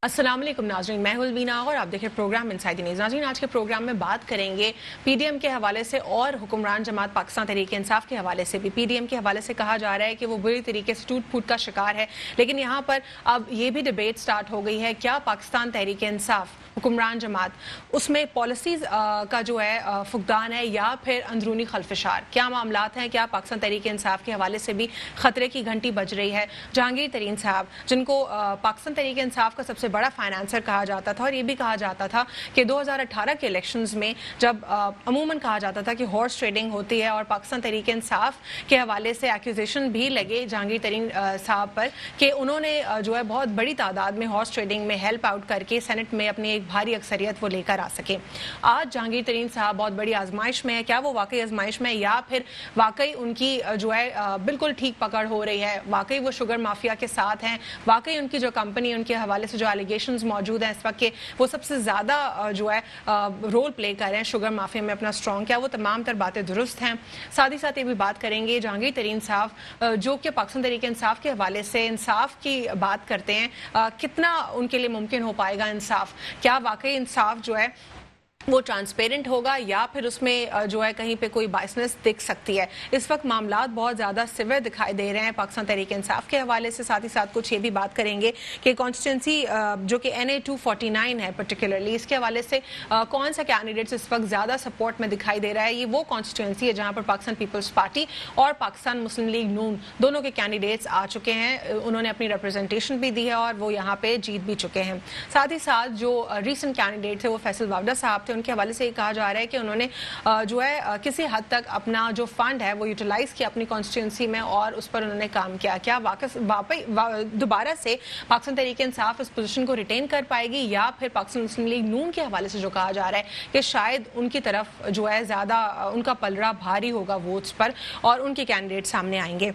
अस्सलाम वालेकुम नाज़रीन, मैं हूं वीना और आप देखें प्रोग्राम इनसाइड द न्यूज़। नाज़रीन, आज के प्रोग्राम में बात करेंगे पीडीएम के हवाले से और हुक्मरान जमात पाकिस्तान तहरीक इंसाफ के हवाले से भी। पीडीएम के हवाले से कहा जा रहा है कि वो बुरी तरीके से टूट फूट का शिकार है, लेकिन यहाँ पर अब ये भी डिबेट स्टार्ट हो गई है, क्या पाकिस्तान तहरीक इंसाफ हुक्मरान जमात उसमें पॉलिसीज का जो है फुकदान है या फिर अंदरूनी खलफशार, क्या मामलात हैं, क्या पाकिस्तान तहरीक इंसाफ के हवाले से भी खतरे की घंटी बज रही है। जहांगीर तरीन साहब, जिनको पाकिस्तान तहरीक इंसाफ का सबसे बड़ा फाइनेंसर कहा जाता था और ये भी कहा जाता था कि 2018 के इलेक्शंस में जब अमूमन कहा जाता था कि हॉर्स ट्रेडिंग होती है और पाकिस्तान तहरीक इंसाफ के हवाले से एक्यूजेशन भी लगे जहांगीर तरीन साहब पर कि उन्होंने जो है बहुत बड़ी तादाद में हॉर्स ट्रेडिंग में हेल्प आउट करके सेनेट में अपनी एक भारी अक्सरियत वो लेकर आ सके। आज जहांगीर तरीन साहब बहुत बड़ी आजमाइश में है। क्या वो वाकई आजमाइश में या फिर वाकई उनकी जो है बिल्कुल ठीक पकड़ हो रही है, वाकई वो शुगर माफिया के साथ हैं, वाकई उनकी जो कंपनी उनके हवाले से जो एलिगेशंस मौजूद हैं इस वक्त के वो सबसे ज्यादा जो है रोल प्ले कर रहे हैं शुगर माफिया में अपना स्ट्रॉन्ग, क्या वो तमाम तर बातें दुरुस्त हैं। साथ ही साथ ये भी बात करेंगे जहांगीर तरीन साहब जो कि पाकिस्तान तहरीक इंसाफ के हवाले से इंसाफ की बात करते हैं, कितना उनके लिए मुमकिन हो पाएगा इंसाफ, क्या वाकई इंसाफ जो है वो ट्रांसपेरेंट होगा या फिर उसमें जो है कहीं पे कोई बायसनेस दिख सकती है। इस वक्त मामलात बहुत ज़्यादा सिवियर दिखाई दे रहे हैं पाकिस्तान तहरीक इंसाफ के हवाले से। साथ ही साथ कुछ ये भी बात करेंगे कि कॉन्स्टिट्यूंसी जो कि NA 249 है पर्टिकुलरली, इसके हवाले से कौन सा कैंडिडेट्स इस वक्त ज़्यादा सपोर्ट में दिखाई दे रहा है। ये वो कॉन्स्टिट्यूंसी है जहाँ पर पाकिस्तान पीपल्स पार्टी और पाकिस्तान मुस्लिम लीग नून दोनों के कैंडिडेट्स आ चुके हैं, उन्होंने अपनी रिप्रेजेंटेशन भी दी है और वो यहाँ पे जीत भी चुके हैं। साथ ही साथ जो रिसेंट कैंडिडेट थे वो फैसल वावडा साहब थे, उनके हवाले से ये कहा जा रहा है कि उन्होंने जो है किसी हद तक अपना जो फंड है वो यूटिलाइज किया अपनी कॉन्स्टिट्यूंसी में और उस पर उन्होंने काम किया। क्या दोबारा से पाकिस्तान तहरीक इंसाफ इस पोजीशन को रिटेन कर पाएगी या फिर पाकिस्तान मुस्लिम लीग नून के हवाले से जो कहा जा रहा है कि शायद उनकी तरफ जो है ज्यादा उनका पलड़ा भारी होगा वोट्स पर और उनके कैंडिडेट सामने आएंगे।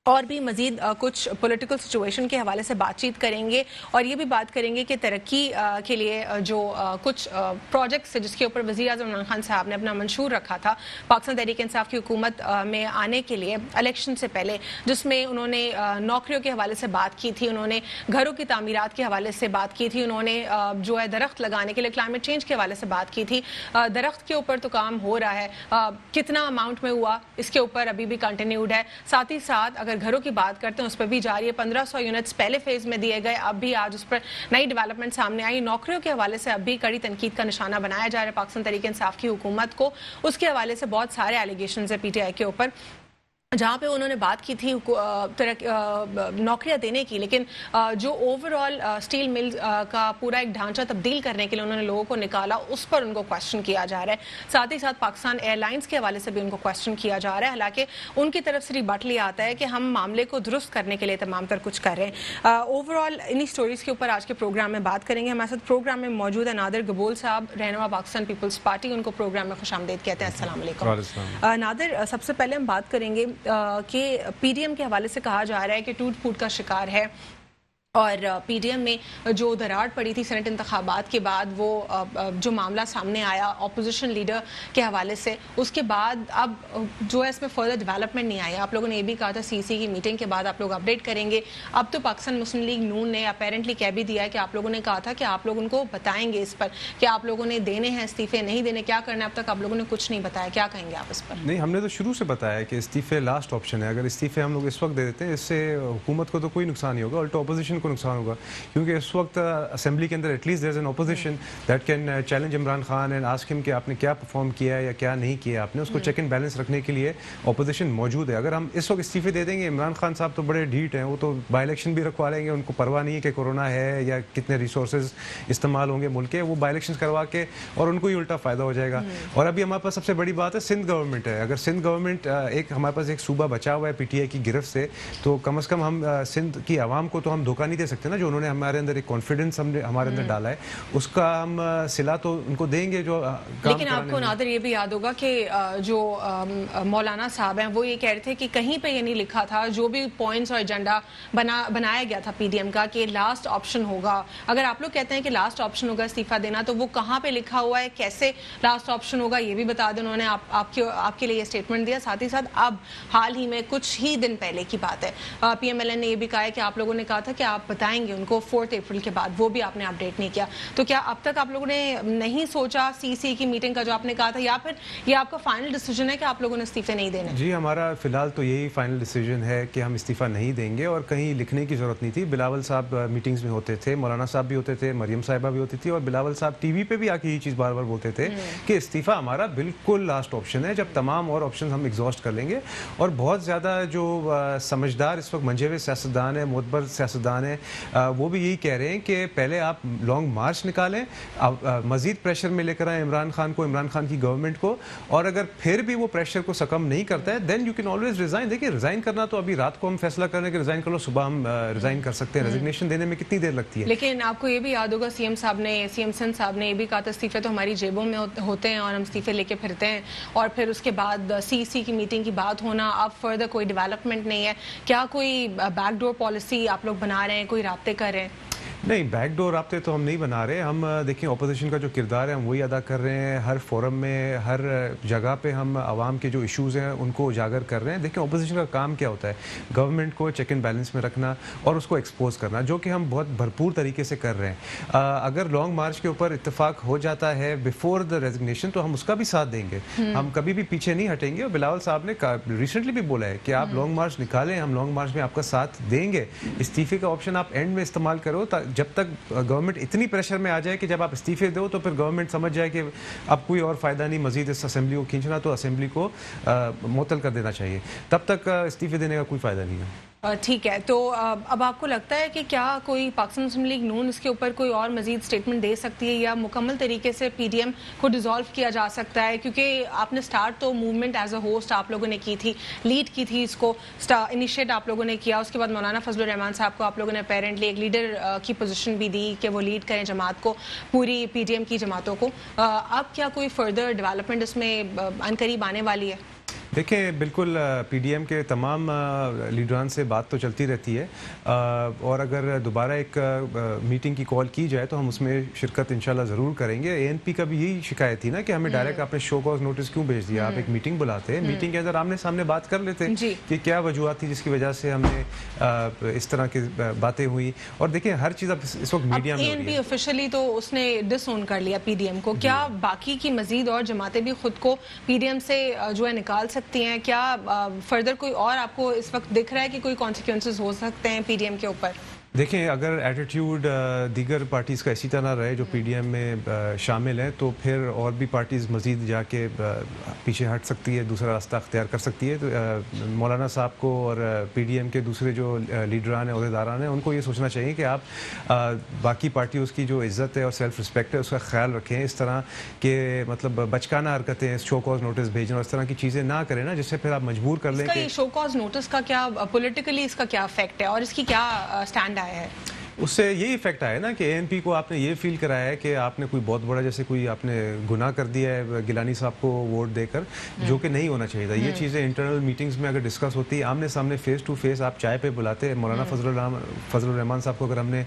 और भी मजीद कुछ पॉलिटिकल सिचुएशन के हवाले से बातचीत करेंगे और ये भी बात करेंगे कि तरक्की के लिए जो कुछ प्रोजेक्ट्स है जिसके ऊपर वज़ीर आज़म इमरान खान साहब ने अपना मंशूर रखा था पाकिस्तान तहरीक इंसाफ की हुकूमत में आने के लिए इलेक्शन से पहले, जिसमें उन्होंने नौकरियों के हवाले से बात की थी, उन्होंने घरों की तामीरात के हवाले से बात की थी, उन्होंने जो है दरख्त लगाने के लिए क्लाइमेट चेंज के हवाले से बात की थी। दरख्त के ऊपर तो काम हो रहा है, कितना अमाउंट में हुआ इसके ऊपर अभी भी कंटिन्यूड है। साथ ही साथ अगर घरों की बात करते हैं उस पर भी जारी है, 1500 यूनिट्स पहले फेज में दिए गए, अब भी आज उस पर नई डेवलपमेंट सामने आई। नौकरियों के हवाले से अब भी कड़ी तनकीद का निशाना बनाया जा रहा है पाकिस्तान तहरीक इंसाफ की हुकूमत को। उसके हवाले से बहुत सारे एलिगेशंस है PTI के ऊपर जहाँ पे उन्होंने बात की थी नौकरियां देने की, लेकिन जो ओवरऑल स्टील मिल का पूरा एक ढांचा तब्दील करने के लिए उन्होंने लोगों को निकाला, उस पर उनको क्वेश्चन किया जा रहा है। साथ ही साथ पाकिस्तान एयरलाइंस के हवाले से भी उनको क्वेश्चन किया जा रहा है, हालांकि उनकी तरफ से रिबट लिया आता है कि हम मामले को दुरुस्त करने के लिए तमाम तर कुछ कर रहे हैं। ओवरऑल इन्हीं स्टोरीज के ऊपर आज के प्रोग्राम में बात करेंगे। हमारे साथ प्रोग्राम में मौजूद है नादिर गबूल साहब, रहनुमा पाकिस्तान पीपल्स पार्टी, उनको प्रोग्राम में खुशामदीद कहते हैं। अस्सलाम वालेकुम नादिर, सबसे पहले हम बात करेंगे कि पीडीएम के हवाले से कहा जा रहा है कि टूट फूट का शिकार है और पीडीएम में जो दरार पड़ी थी सेनेट इंतखाबात के बाद, वो जो मामला सामने आया अपोजिशन लीडर के हवाले से, उसके बाद अब जो है इसमें फर्दर डेवलपमेंट नहीं आई। आप लोगों ने ये भी कहा था CC की मीटिंग के बाद आप लोग अपडेट करेंगे। अब तो पाकिस्तान मुस्लिम लीग नून ने अपेरेंटली कह भी दिया है कि आप लोगों ने कहा था कि आप लोग उनको बताएंगे इस पर कि आप लोगों ने देने हैं इस्तीफे, नहीं देने, क्या करना है। अब तक आप लोगों ने कुछ नहीं बताया, क्या कहेंगे आप इस पर? नहीं, हमने तो शुरू से बताया कि इस्तीफे लास्ट ऑप्शन है। अगर इस्तीफे हम लोग इस वक्त दे देते हैं, इससे हुकूमत को तो कोई नुकसान नहीं होगा, उल्टा अपोजिशन को नुकसान होगा, क्योंकि इस वक्त असेंबली के अंदर at least there is an opposition that can challenge Imran Khan and ask him कि आपने क्या परफॉर्म किया है या क्या नहीं किया आपने। उसको चेक एंड बैलेंस रखने के लिए अपोजिशन मौजूद है। अगर हम इस वक्त इस्तीफे दे देंगे, इमरान खान साहब तो बड़े ढीठ हैं, वो तो बाई इलेक्शन भी रखवा लेंगे, उनको परवाह नहीं है कि कोरोना है या कितने रिसोर्सेज इस्तेमाल होंगे मुल्क के, वो बाई इलेक्शन करवा के और उनको ही उल्टा फायदा हो जाएगा। और अभी हमारे पास सबसे बड़ी बात है सिंध गवर्नमेंट है। अगर सिंध गवर्नमेंट एक हमारे पास एक सूबा बचा हुआ है PTI की गिरफ्त से, तो कम से कम हम सिंध की आवाम को तो हम धोखा नहीं दे सकते ना। जो उन्होंने हमारे अंदर एक कॉन्फिडेंस हमने हमारे अंदर डाला है, उसका हम सिला तो उनको देंगे जो लेकिन आपको नादिर ये भी याद होगा कि जो मौलाना साहब हैं वो ये कह रहे थे कि कहीं पे ये नहीं लिखा था, जो भी पॉइंट्स और एजेंडा बनाया गया था PDM का, कि लास्ट ऑप्शन होगा। अगर आप लोग कहते हैं कि लास्ट ऑप्शन होगा इस्तीफा देना, तो वो कहाँ पे लिखा हुआ है, कैसे लास्ट ऑप्शन होगा, ये भी बता दें। उन्होंने आपके लिए ये स्टेटमेंट दिया। साथ ही साथ अब हाल ही में कुछ ही दिन पहले की बात है, PMLN ने ये भी कहा है कि आप लोगों ने कहा था कि आप आप बताएंगे उनको 4 अप्रैल के बाद, वो भी आपने अपडेट नहीं किया। तो क्या अब तक आप लोगों ने नहीं सोचा सीसी की मीटिंग का जो आपने कहा था, या फिर ये आपका फाइनल डिसीजन है कि आप लोगों ने इस्तीफे नहीं देने? जी, हमारा फिलहाल तो यही फाइनल डिसीजन है कि हम इस्तीफ़ा नहीं देंगे और कहीं लिखने की ज़रूरत नहीं थी। बिलावल साहब मीटिंग्स में होते थे, मौलाना साहब भी होते थे, मरियम साहिबा भी होती थी और बिलावल साहब टीवी पे भी आके ये चीज़ बार-बार बोलते थे कि इस्तीफ़ा हमारा बिल्कुल लास्ट ऑप्शन है, जब तमाम और ऑप्शन हम एग्जॉस्ट कर लेंगे। और बहुत ज़्यादा जो समझदार इस वक्त मंजे हुए सियासतदान है, मोतबर सियासतदान है, वो भी यही कह रहे हैं कि पहले आप लॉन्ग मार्च निकालें, मज़ीद प्रेशर में लेकर आएँ इमरान खान को, इमरान खान की गवर्नमेंट को, और अगर फिर भी वो प्रेशर को सकम नहीं करता है then you can always resign. देखिए, रिजाइन करना तो अभी रात को हम फैसला करने के रिजाइन कर लो, सुबह हम रिजाइन कर सकते हैं। रेजिग्नेशन देने में कितनी देर लगती है? लेकिन आपको ये भी याद होगा सीएम सिंध साहब ने ये भी कहा था इस्तीफे तो हमारी जेबों में होते हैं और हम इस्तीफे लेके फिरते हैं, और फिर उसके बाद सीसी की मीटिंग की बात होना, अब फर्दर कोई डेवलपमेंट नहीं है। क्या कोई बैकडोर पॉलिसी आप लोग बना रहे हैं, कोई राब्ते कर रहे हैं? नहीं, बैकडोर राब्ते तो हम नहीं बना रहे। हम देखिए, अपोजिशन का जो किरदार है हम वही अदा कर रहे हैं। हर फोरम में, हर जगह पे हम आवाम के जो इश्यूज़ हैं उनको उजागर कर रहे हैं। देखिए, अपोजिशन का काम क्या होता है? गवर्नमेंट को चेक एंड बैलेंस में रखना और उसको एक्सपोज करना, जो कि हम बहुत भरपूर तरीके से कर रहे हैं। अगर लॉन्ग मार्च के ऊपर इत्तेफाक हो जाता है बिफोर द रेजिग्नेशन तो हम उसका भी साथ देंगे, हम कभी भी पीछे नहीं हटेंगे। और बिलावल साहब ने रिसेंटली भी बोला है कि आप लॉन्ग मार्च निकालें, हम लॉन्ग मार्च में आपका साथ देंगे। इस्तीफे का ऑप्शन आप एंड में इस्तेमाल करो, जब तक गवर्नमेंट इतनी प्रेशर में आ जाए कि जब आप इस्तीफे दो तो फिर गवर्नमेंट समझ जाए कि अब कोई और फायदा नहीं मजीद इस असेंबली को खींचना, तो असेंबली को मुअत्तल कर देना चाहिए। तब तक इस्तीफे देने का कोई फायदा नहीं है। ठीक है, तो अब आपको लगता है कि क्या कोई पाकिस्तान मुस्लिम लीग नून इसके ऊपर कोई और मजीद स्टेटमेंट दे सकती है, या मुकम्मल तरीके से पीडीएम को डिसॉल्व किया जा सकता है? क्योंकि आपने स्टार्ट तो मूवमेंट एज अ होस्ट आप लोगों ने की थी, लीड की थी, इसको इनिशिएट आप लोगों ने किया। उसके बाद मौलाना फजलुर रहमान साहब को आप लोगों ने अपेरेंटली एक लीडर की पोजीशन भी दी कि वो लीड करें जमात को, पूरी पीडीएम की जमातों को। अब क्या कोई फर्दर डेवलपमेंट इसमें अनकरीब आने वाली है? देखिए, बिल्कुल पीडीएम के तमाम लीडरान से बात तो चलती रहती है, और अगर दोबारा एक मीटिंग की कॉल की जाए तो हम उसमें शिरकत इंशाल्लाह ज़रूर करेंगे। एएनपी का भी यही शिकायत थी ना कि हमें डायरेक्ट आपने शो कॉज नोटिस क्यों भेज दिया, आप एक मीटिंग बुलाते, मीटिंग के अंदर आमने सामने बात कर लेते कि क्या वजूहत थी जिसकी वजह से हमने इस तरह की बातें हुई। और देखिए, हर चीज़ अब इस वक्त मीडिया में हो रही है। एएनपी ऑफिशियली तो उसने डिसओन कर लिया पीडीएम को, क्या बाकी की मजीद और जमातें भी खुद को पीडीएम से जो है निकाल सकती हैं? क्या फर्दर कोई और आपको इस वक्त दिख रहा है कि कोई कॉन्सिक्वेंसेस हो सकते हैं पीडीएम के ऊपर? देखें, अगर एटीट्यूड दीगर पार्टीज़ का इसी तरह रहे जो पीडीएम में शामिल हैं, तो फिर और भी पार्टीज़ मज़ीद जाके पीछे हट सकती है, दूसरा रास्ता अख्तियार कर सकती है। तो मौलाना साहब को और पीडीएम के दूसरे जो लीडरान हैं, अहदेदारान हैं, उनको ये सोचना चाहिए कि आप बाकी पार्टियों की जो इज़्ज़त है और सेल्फ रिस्पेक्ट है उसका ख्याल रखें। इस तरह के मतलब बचकाना हरकतें, शो कॉज नोटिस भेजना, इस तरह की चीज़ें ना करें ना, जिससे फिर आप मजबूर कर लें कि शो कॉज नोटिस का क्या पॉलिटिकली इसका क्या इफेक्ट है और इसकी क्या स्टैंड आया है? उससे यही इफेक्ट आया ना कि एएनपी को आपने ये फील कराया है कि आपने कोई बहुत बड़ा, जैसे कोई आपने गुनाह कर दिया है गिलानी साहब को वोट देकर, जो कि नहीं होना चाहिए था। ये चीज़ें इंटरनल मीटिंग्स में अगर डिस्कस होती, आमने सामने फेस टू फेस आप चाय पे बुलाते। मौलाना फजलुर रहमान साहब को अगर हमने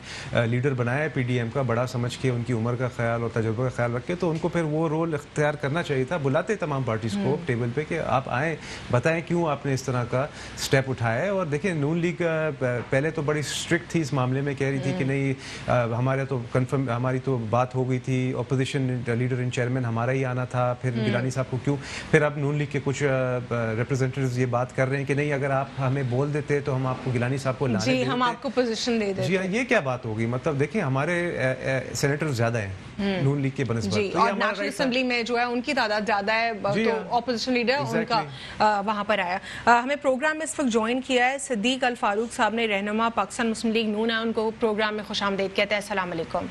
लीडर बनाया है पीडीएम का, बड़ा समझ के उनकी उम्र का ख्याल और तजुर्बे का ख्याल रख के, तो उनको फिर वो रोल इख्तियार करना चाहिए था। बुलाते तमाम पार्टीज़ को टेबल पर कि आप आएँ, बताएँ क्यों आपने इस तरह का स्टेप उठाया है। और देखिए, नून लीग पहले तो बड़ी स्ट्रिक्ट थी इस मामले में, कह रही थी कि नहीं हमारे तो कंफर्म, हमारी तो बात हो गई थी, ऑपोजिशन लीडर इन चेयरमैन हमारा ही आना था, फिर गिलानी साहब को क्यों। फिर अब नून लीग के कुछ रिप्रेजेंटेटिव्स ये बात कर रहे हैं कि नहीं, अगर आप हमें बोल देते तो हम आपको गिलानी साहब को लाने देते, हम आपको पोजीशन दे देते। जी हाँ, ये क्या बात होगी? मतलब देखिए, हमारे सेनेटर ज्यादा हैं नून लीग के बनस्बत, तो और नेशनल असेंबली में जो है उनकी तादाद ज्यादा है, तो ऑपोजिशन लीडर उनका वहां पर आया। हमें प्रोग्राम में इस वक्त ज्वाइन किया है सिद्दीक अल फारूक साहब ने, रहनुमा पाकिस्तान मुस्लिम लीग नून है, उनको प्रोग्राम में खुशामदीद कहते हैं। अस्सलाम वालेकुम।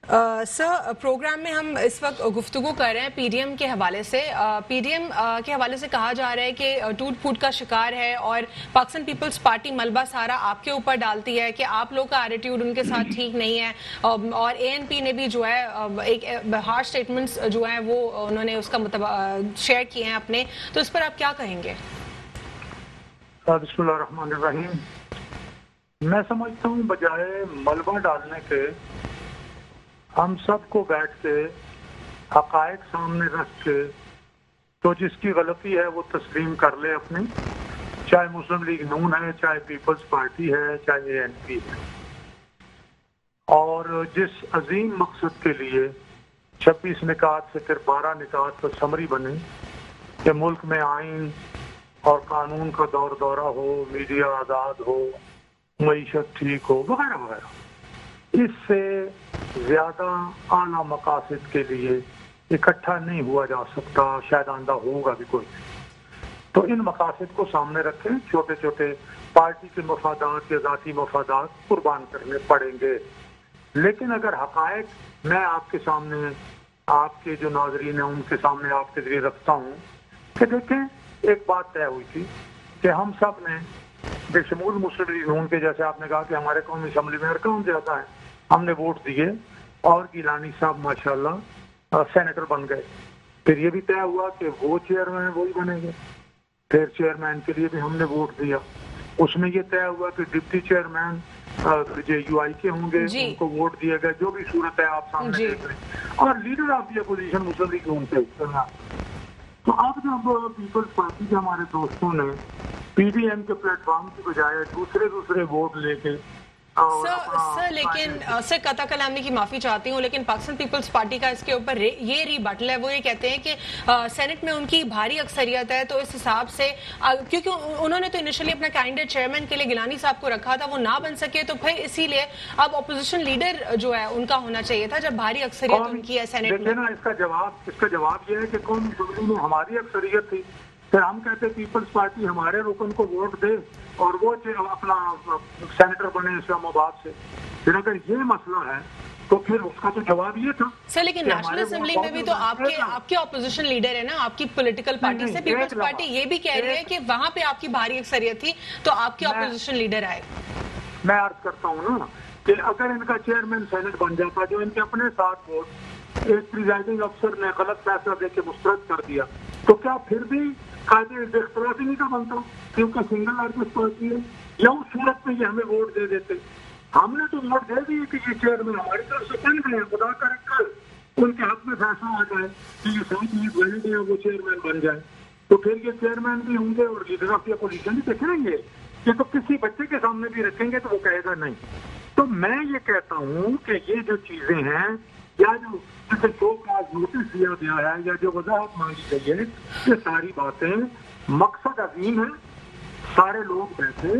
सर, प्रोग्राम में हम इस वक्त गुफ्तगू कर रहे हैं पीडीएम के हवाले से। पीडीएम के हवाले से कहा जा रहा है कि टूट फूट का शिकार है और पाकिस्तान पीपल्स पार्टी मलबा सारा आपके ऊपर डालती है कि आप लोग का एटीट्यूड उनके साथ ठीक नहीं है, और एएनपी ने भी जो है एक हार्श स्टेटमेंट्स जो है वो उन्होंने उसका शेयर किए हैं अपने, तो इस पर आप क्या कहेंगे? बिस्मिल्लाहिर्रहमानिर्रहीम। मैं समझता हूँ बजाय मलबा डालने के हम सबको बैठ के हकायक सामने रख के, तो जिसकी गलती है वो तस्लीम कर ले अपनी, चाहे मुस्लिम लीग नून है, चाहे पीपल्स पार्टी है, चाहे एएनपी है। और जिस अजीम मकसद के लिए 26 निकात से फिर 12 निकात पर समरी बने कि मुल्क में आइन और कानून का दौर दौरा हो, मीडिया आज़ाद हो, मईशत ठीक हो, वगैरह वगैरह, इससे ज्यादा आला मकासद के लिए इकट्ठा नहीं हुआ जा सकता, शायद आंदा होगा भी कोई। तो इन मकासद को सामने रखें, छोटे छोटे पार्टी के मफादात या ज़ाती मफादात कुर्बान करने पड़ेंगे। लेकिन अगर हकायक मैं आपके सामने, आपके जो नाजरीन हैं उनके सामने आपके जरिए रखता हूँ कि देखें, एक बात तय हुई थी कि हम सब ने बेशमूल मुस्लिम लीग नून के, जैसे आपने कहा कि हमारे कौमी असम्बली में हर कौन जाता है, हमने वोट दिए और गिलानी साहब माशाल्लाह सेनेटर बन गए। फिर ये भी तय हुआ कि वो चेयरमैन वही बनेंगे। फिर चेयरमैन के लिए भी हमने वोट दिया, उसमें ये तय हुआ कि डिप्टी चेयरमैन जो यूआई के होंगे उनको वोट दिया गया। जो भी सूरत है आप सामने देख रहे हैं। और leader of the opposition Muslim League Noon पे। तो अब जब पीपल्स पार्टी के हमारे दोस्तों ने पीडीएम के प्लेटफॉर्म की बजाय दूसरे वोट लेके सर लेकिन सर कता कलामी की माफी चाहती हूँ, लेकिन पाकिस्तान पीपल्स पार्टी का इसके ऊपर ये रिबटल है। वो ये कहते हैं कि सेनेट में उनकी भारी अक्सरियत है, तो इस हिसाब से क्योंकि उन्होंने तो इनिशियली अपना कैंडिडेट चेयरमैन के लिए गिलानी साहब को रखा था, वो ना बन सके, तो फिर इसीलिए अब ऑपोजिशन लीडर जो है उनका होना चाहिए था, जब भारी अक्सरियत उनकी है सेनेट में। ना इसका जवाब ये है कि कौन में हमारी अक्सरियत थी, फिर हम कहते पीपल्स पार्टी हमारे रुकन को वोट दे और वो अपना सेनेटर बने इस्लामाबाद से। फिर अगर ये मसला है तो फिर उसका तो जवाब ये था सर। लेकिन नेशनल असेंबली में भी तो आपके ऑपोजिशन लीडर है ना, आपकी पॉलिटिकल पार्टी से। पीपल्स पार्टी ये भी कह रही है कि वहां पे आपकी भारी अक्सरियत थी, तो आपके ऑपोजिशन लीडर आए। मैं अर्ज करता हूँ ना कि अगर इनका चेयरमैन सेनेट बन जाता, जो इनके अपने साथ वोट एक प्रिजाइडिंग अफसर ने गलत फैसला देके मुस्तरद कर दिया, तो क्या फिर भी कायदे इख्तलाफी नहीं का बनता, क्योंकि सिंगल लार्जेस्ट पार्टी है। या उस सूरत में ये हमें वोट दे देते। हमने तो वोट दे दी कि ये चेयरमैन हमारी तरफ से बन गए, खुदा करे कल उनके हक में फैसला आ जाए कि ये 7 मिनट वैलिड है, वो चेयरमैन बन जाए, तो फिर ये चेयरमैन भी होंगे और लीडर ऑफ द अपोजिशन भी देखेंगे। ये तो किसी बच्चे के सामने भी रखेंगे तो वो कहेगा नहीं। तो मैं ये कहता हूँ कि ये जो चीजें हैं, या जो जैसे 2 काज नोटिस दिया गया है, या जो वजाहत मांगी गई है, ये सारी बातें मकसद अजीम है। सारे लोग बैठे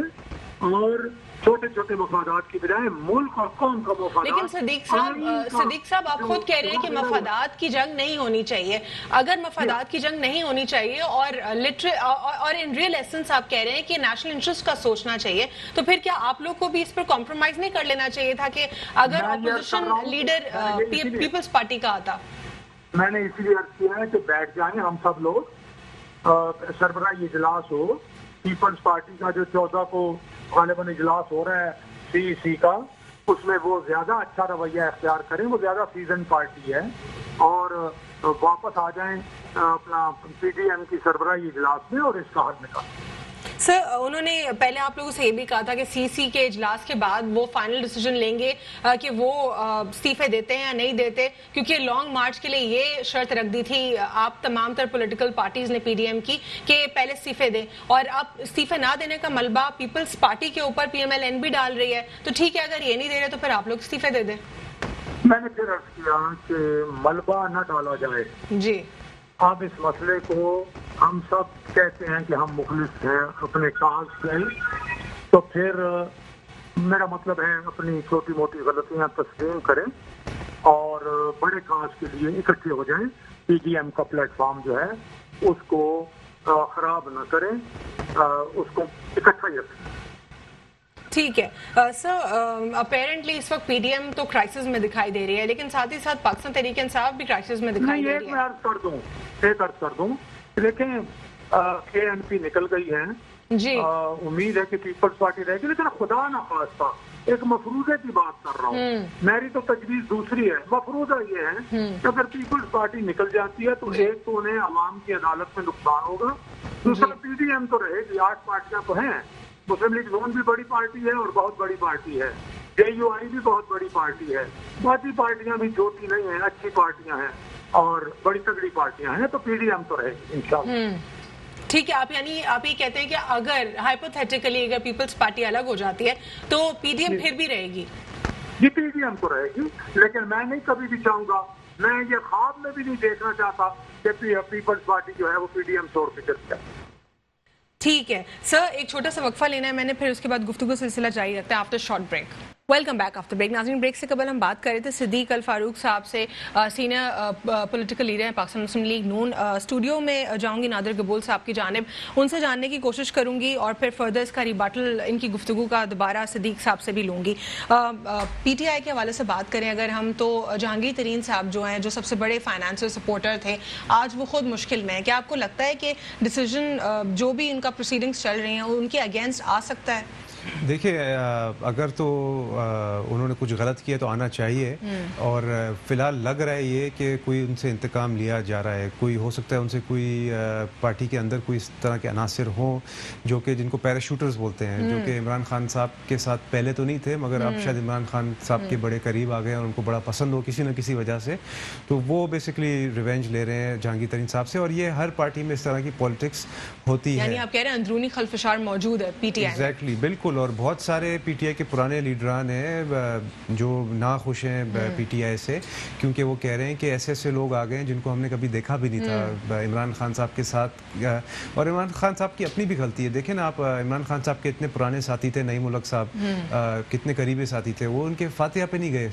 और छोटे छोटे मफादात की बजाय मुल्क और कौम का मफादात। लेकिन सदीक साहब आप खुद कह रहे हैं कि मफादात की जंग नहीं होनी चाहिए। अगर मफादात की जंग नहीं होनी चाहिए और इन रियल एसेंस आप कह रहे हैं कि नेशनल इंटरेस्ट का सोचना चाहिए, तो फिर क्या आप लोग को भी इस पर कॉम्प्रोमाइज नहीं कर लेना चाहिए था कि अगर ऑपोजिशन लीडर पीपल्स पार्टी का आता? मैंने इसीलिए अर्ज किया है कि बैठ जाए हम सब लोग, सरबराही इजलास हो पीपल्स पार्टी का, जो 14 को गालिबन इजलास हो रहा है सीईसी का, उसमें वो ज्यादा अच्छा रवैया अख्तियार करें। वो ज्यादा सीजन पार्टी है और वापस आ जाएं अपना पीडीएम की सरबराही इजलास में और इसका हल निकालें। सर उन्होंने पहले आप लोगों से ये भी कहा था कि सीसी के इजलास के बाद वो फाइनल डिसीजन लेंगे कि वो इस्तीफे देते हैं या नहीं देते, क्योंकि लॉन्ग मार्च के लिए ये शर्त रख दी थी आप तमाम तर पॉलिटिकल पार्टीज ने पीडीएम की कि पहले इस्तीफे दें, और अब इस्तीफे ना देने का मलबा पीपल्स पार्टी के ऊपर पीएमएलएन भी डाल रही है। तो ठीक है, अगर ये नहीं दे रहे तो फिर आप लोग इस्तीफे दे दें। मैंने फिर अर्ज किया कि मलबा न डाला जाए जी। अब इस मसले को हम सब कहते हैं कि हम मुखलिस हैं अपने काज से, तो फिर मेरा मतलब है अपनी छोटी मोटी गलतियां तस्लीम करें और बड़े काज के लिए इकट्ठे हो जाएं। पीडीएम का प्लेटफॉर्म जो है उसको खराब न करें, उसको इकट्ठा ही रखें। ठीक है सर, अपेरेंटली इस वक्त पीडीएम तो क्राइसिस में दिखाई दे रही है, लेकिन साथ ही साथ पाकिस्तान तहरीक इंसाफ भी क्राइसिस में दिखाई दे रही है। एक अर्ज कर दूं, देखें केएनपी निकल गई है जी। उम्मीद है कि पीपल्स पार्टी रहेगी, लेकिन खुदा ना खास्ता एक मफरूजे की बात कर रहा हूँ। मेरी तो तजवीज दूसरी है। मफरूजा ये है कि अगर पीपल्स पार्टी निकल जाती है तो एक तो उन्हें अवाम की अदालत में नुकसान होगा, दूसरा पीडीएम तो रहेगी। 8 पार्टियां तो हैं, मुस्लिम लीग नून भी बड़ी पार्टी है और बहुत बड़ी पार्टी है, जेयूआई भी बहुत बड़ी पार्टी है, बाकी पार्टियां भी छोटी नहीं है, अच्छी पार्टियां हैं और बड़ी तगड़ी पार्टियां हैं, तो पीडीएम तो रहेगी इंशाल्लाह। ठीक है, आप ये कहते हैं कि अगर हाइपोथेटिकली अगर पीपल्स पार्टी अलग हो जाती है तो पीडीएम फिर भी रहेगी? जी, पीडीएम तो रहेगी, लेकिन मैं नहीं कभी भी चाहूंगा, मैं ये ख्वाब में भी नहीं देखना चाहता कि पीपल्स पार्टी जो है वो पीडीएम छोड़ के चली जाए। ठीक है सर, एक छोटा सा वक्फा लेना है मैंने, फिर उसके बाद गुफ्तगू सिलसिला जारी रखते हैं after short break. Welcome back after break. नाज़रीन, ब्रेक से कबल हम बात कर रहे थे सिद्दीक अल फारूक साहब से, सीनियर पॉलिटिकल लीडर हैं पाकिस्तान मुस्लिम लीग नून। स्टूडियो में जाऊंगी नादिर कबूल साहब की जानिब, उनसे जानने की कोशिश करूंगी और फिर फर्दर इसका रिबाटल इनकी गुफ्तगू का दोबारा सिद्दीक साहब से भी लूंगी। पीटीआई के हवाले से बात करें अगर हम, तो जहांगीर तरीन साहब जो हैं, जो सबसे बड़े फाइनेंशियल सपोर्टर थे, आज वो खुद मुश्किल में है। क्या आपको लगता है कि डिसीजन जो भी इनका प्रोसीडिंग्स चल रही हैं उनके अगेंस्ट आ सकता है? देखिए, अगर तो उन्होंने कुछ गलत किया तो आना चाहिए, और फिलहाल लग रहा है ये कि कोई उनसे इंतकाम लिया जा रहा है। कोई हो सकता है उनसे कोई पार्टी के अंदर कोई इस तरह के अनासिर हों जो कि जिनको पैराशूटर्स बोलते हैं, जो कि इमरान खान साहब के साथ पहले तो नहीं थे मगर अब शायद इमरान खान साहब के बड़े करीब आ गए और उनको बड़ा पसंद हो किसी न किसी वजह से, तो वो बेसिकली रिवेंज ले रहे हैं जहांगीर तरीन साहब से। और ये हर पार्टी में इस तरह की पॉलिटिक्स होती है। यानी आप कह रहे हैं अंदरूनी खलफशार मौजूद है पीटीआई? एग्जैक्टली, बिल्कुल। और बहुत सारे पीटीआई के पुराने लीडरान हैं जो ना खुश हैं पीटीआई से, क्योंकि वो कह रहे हैं कि ऐसे ऐसे लोग आ गए हैं जिनको हमने कभी देखा भी नहीं था इमरान खान साहब के साथ। और इमरान खान साहब की अपनी भी गलती है। देखें ना आप, इमरान खान साहब के इतने पुराने साथी थे, नईम उलग साहब कितने करीबी साथी थे, वो उनके फातिहा पे नहीं गए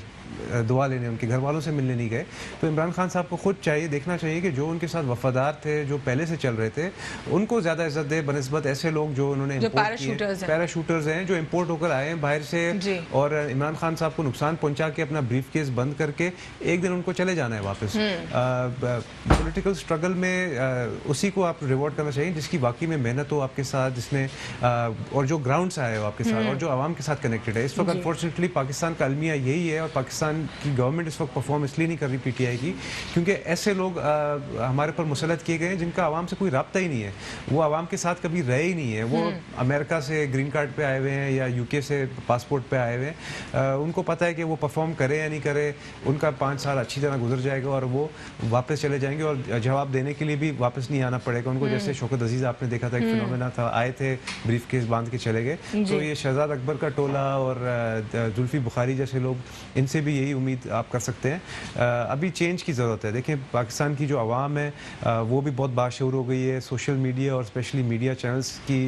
दुआ लेने, उनके घर वालों से मिलने नहीं गए। तो इमरान खान साहब को खुद चाहिए, देखना चाहिए कि जो उनके साथ वफादार थे, जो पहले से चल रहे थे, उनको ज़्यादा इज्जत दे बनस्बत ऐसे लोग जो उन्होंने पैराशूटर्स हैं जो इम्पोर्ट होकर आए हैं बाहर से, और इमरान खान साहब को नुकसान पहुंचा के अपना ब्रीफ केस बंद करके एक दिन उनको चले जाना है वापस। पॉलिटिकल स्ट्रगल में उसी को आप रिवॉर्ड करना चाहिए जिसकी वाकई में मेहनत हो आपके साथ, जिसने और जो ग्राउंड से आए हो आपके साथ और जो आवाम के साथ कनेक्टेड है। इस वक्त अनफॉर्चुनेटली पाकिस्तान का अलमिया यही है, और पाकिस्तान की गवर्नमेंट इस वक्त परफॉर्म इसलिए नहीं कर रही पीटीआई की क्योंकि ऐसे लोग हमारे पर मुसलत किए गए हैं जिनका आवाम से कोई राब्ता ही नहीं है, वो आवाम के साथ कभी रहे ही नहीं है। वो अमेरिका से ग्रीन कार्ड पे आए हुए हैं या यूके से पासपोर्ट पे आए हुए हैं, उनको पता है कि वो परफॉर्म करे या नहीं करे, उनका 5 साल अच्छी तरह गुजर जाएगा और वो वापस चले जाएंगे और जवाब देने के लिए भी वापस नहीं आना पड़ेगा उनको। जैसे शौकत अजीज आपने देखा था, एक फिनोमेना था, आए थे ब्रीफ केस बांध के चले गए। तो ये शहजाद अकबर का टोला और जुल्फी बुखारी जैसे लोग, इनसे भी यही उम्मीद आप कर सकते हैं। अभी चेंज की ज़रूरत है। देखें, पाकिस्तान की जो आवाम है वो भी बहुत बाशऊर हो गई है। सोशल मीडिया और स्पेशली मीडिया चैनल्स की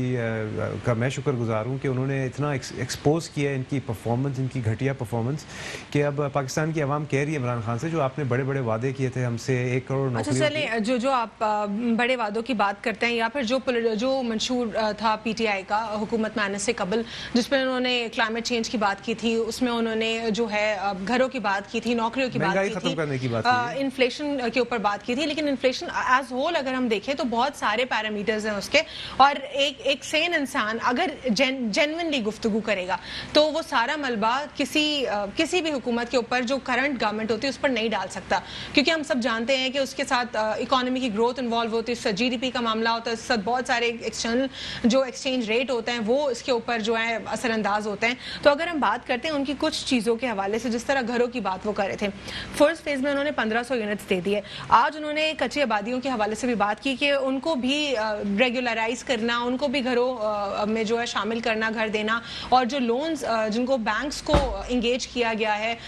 का मैं शुक्रगुजार हूँ कि उन्होंने इतना एक्सपोज किया इनकी परफॉर्मेंस, इनकी घटिया परफॉर्मेंस, कि अब पाकिस्तान की आवाम कह रही है इमरान खान से, जो आपने बड़े बड़े वादे किए थे हमसे 1 करोड़ नौकरियों। अच्छा, चलें, जो आप बड़े वादों की बात करते हैं या फिर जो मंशूर था पीटीआई का हुकूमत में आने से कबल, जिसमें उन्होंने क्लाइमेट चेंज की बात की थी, उसमें उन्होंने जो है घरों की बात की थी, नौकरियों की बात की खत्म करने की बात थी, इन्फ्लेशन के ऊपर बात की थी। लेकिन इन्फ्लेशन एज होल अगर हम देखें तो बहुत सारे पैरामीटर्स हैं उसके, और एक सेन इंसान अगर जेन्युइनली गुफ्तगू करेगा तो वो सारा मलबा किसी भी हुकूमत के ऊपर जो करंट गवर्नमेंट होती है उस पर नहीं डाल सकता, क्योंकि हम सब जानते हैं कि उसके साथ इकोनॉमी की ग्रोथ इन्वॉल्व होती है, उससे जीडीपी का मामला होता है, उसके साथ बहुत सारे एक्सटर्नल जो एक्सचेंज रेट होते हैं वो इसके ऊपर जो है असरअंदाज होते हैं। तो अगर हम बात करते हैं उनकी कुछ चीज़ों के हवाले से, जिस तरह घरों की बात वो कर रहे थे, फर्स्ट फेज में उन्होंने 1500 यूनिट्स दे दिए। आज उन्होंने कच्ची आबादियों के हवाले से भी बात की कि उनको भी रेगुलराइज करना, उनको भी घरों में जो है शामिल करना, घर देना, और जो लोन्स जिनको बैंक्स को इंगेज किया गया है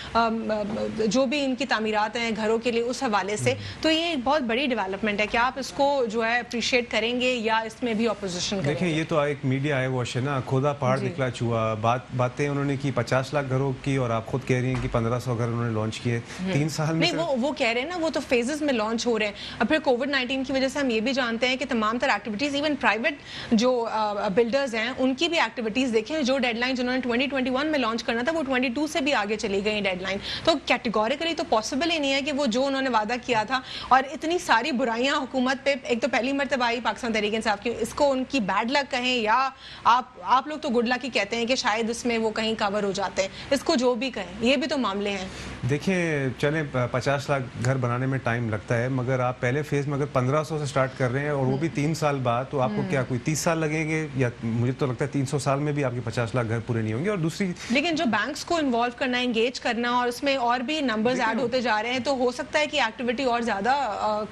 जो भी इनकी तामीरात हैं घरों के लिए, उस हवाले से। तो ये एक बहुत बड़ी डेवलपमेंट है। क्या आप इसको जो है अप्रिशिएट करेंगे या इसमें भी ऑपोजिशन करेंगे? देखिए, ये तो एक मीडिया है वॉश है ना, खुदा पहाड़ निकला चूहा। बातें उन्होंने की 50 लाख घरों की, और आप खुद कह रही हैं कि 1500 घर उन्होंने लॉन्च किए 3 साल में। नहीं, वो कह रहे हैं ना, वो तो फेजेस में लॉन्च हो रहे हैं। अब फिर कोविड-19 की वजह से हम ये भी जानते हैं कि तमाम तरह एक्टिविटीज, इवन प्राइवेट जो बिल्डर्स हैं उनकी भी एक्टिविटीज देखें, जो डेडलाइन उन्होंने 2021 में लॉन्च करना था वो 22 से भी आगे चली गई डेडलाइन। तो कैटेगोरिकली तो पॉसिबल ही नहीं है कि वो जो उन्होंने वादा किया था, और इतनी सारी बुराइयां हुकूमत पे एक तो पहली मर्तबा आई पाकिस्तान तहरीक इंसाफ की, इसको उनकी बैड लक कहें या आप लोग तो गुड लक ही कहते हैं कि शायद इसमें वो कहीं कवर हो जाते हैं, इसको जो भी कहें, ये भी तो मामले हैं। देखिए, चलें 50 लाख घर बनाने में टाइम लगता है, मगर आप पहले फेज में अगर 1500 से स्टार्ट कर रहे हैं और वो भी 3 साल बाद, तो आपको क्या कोई 30 साल लगेंगे? या मुझे तो लगता है 300 साल में में भी आपके 50 लाख घर पूरे नहीं होंगे। और दूसरी, लेकिन जो बैंक्स को इन्वॉल्व करना, एंगेज करना और उसमें और भी नंबर्स ऐड होते जा रहे हैं, तो हो सकता है कि एक्टिविटी और ज्यादा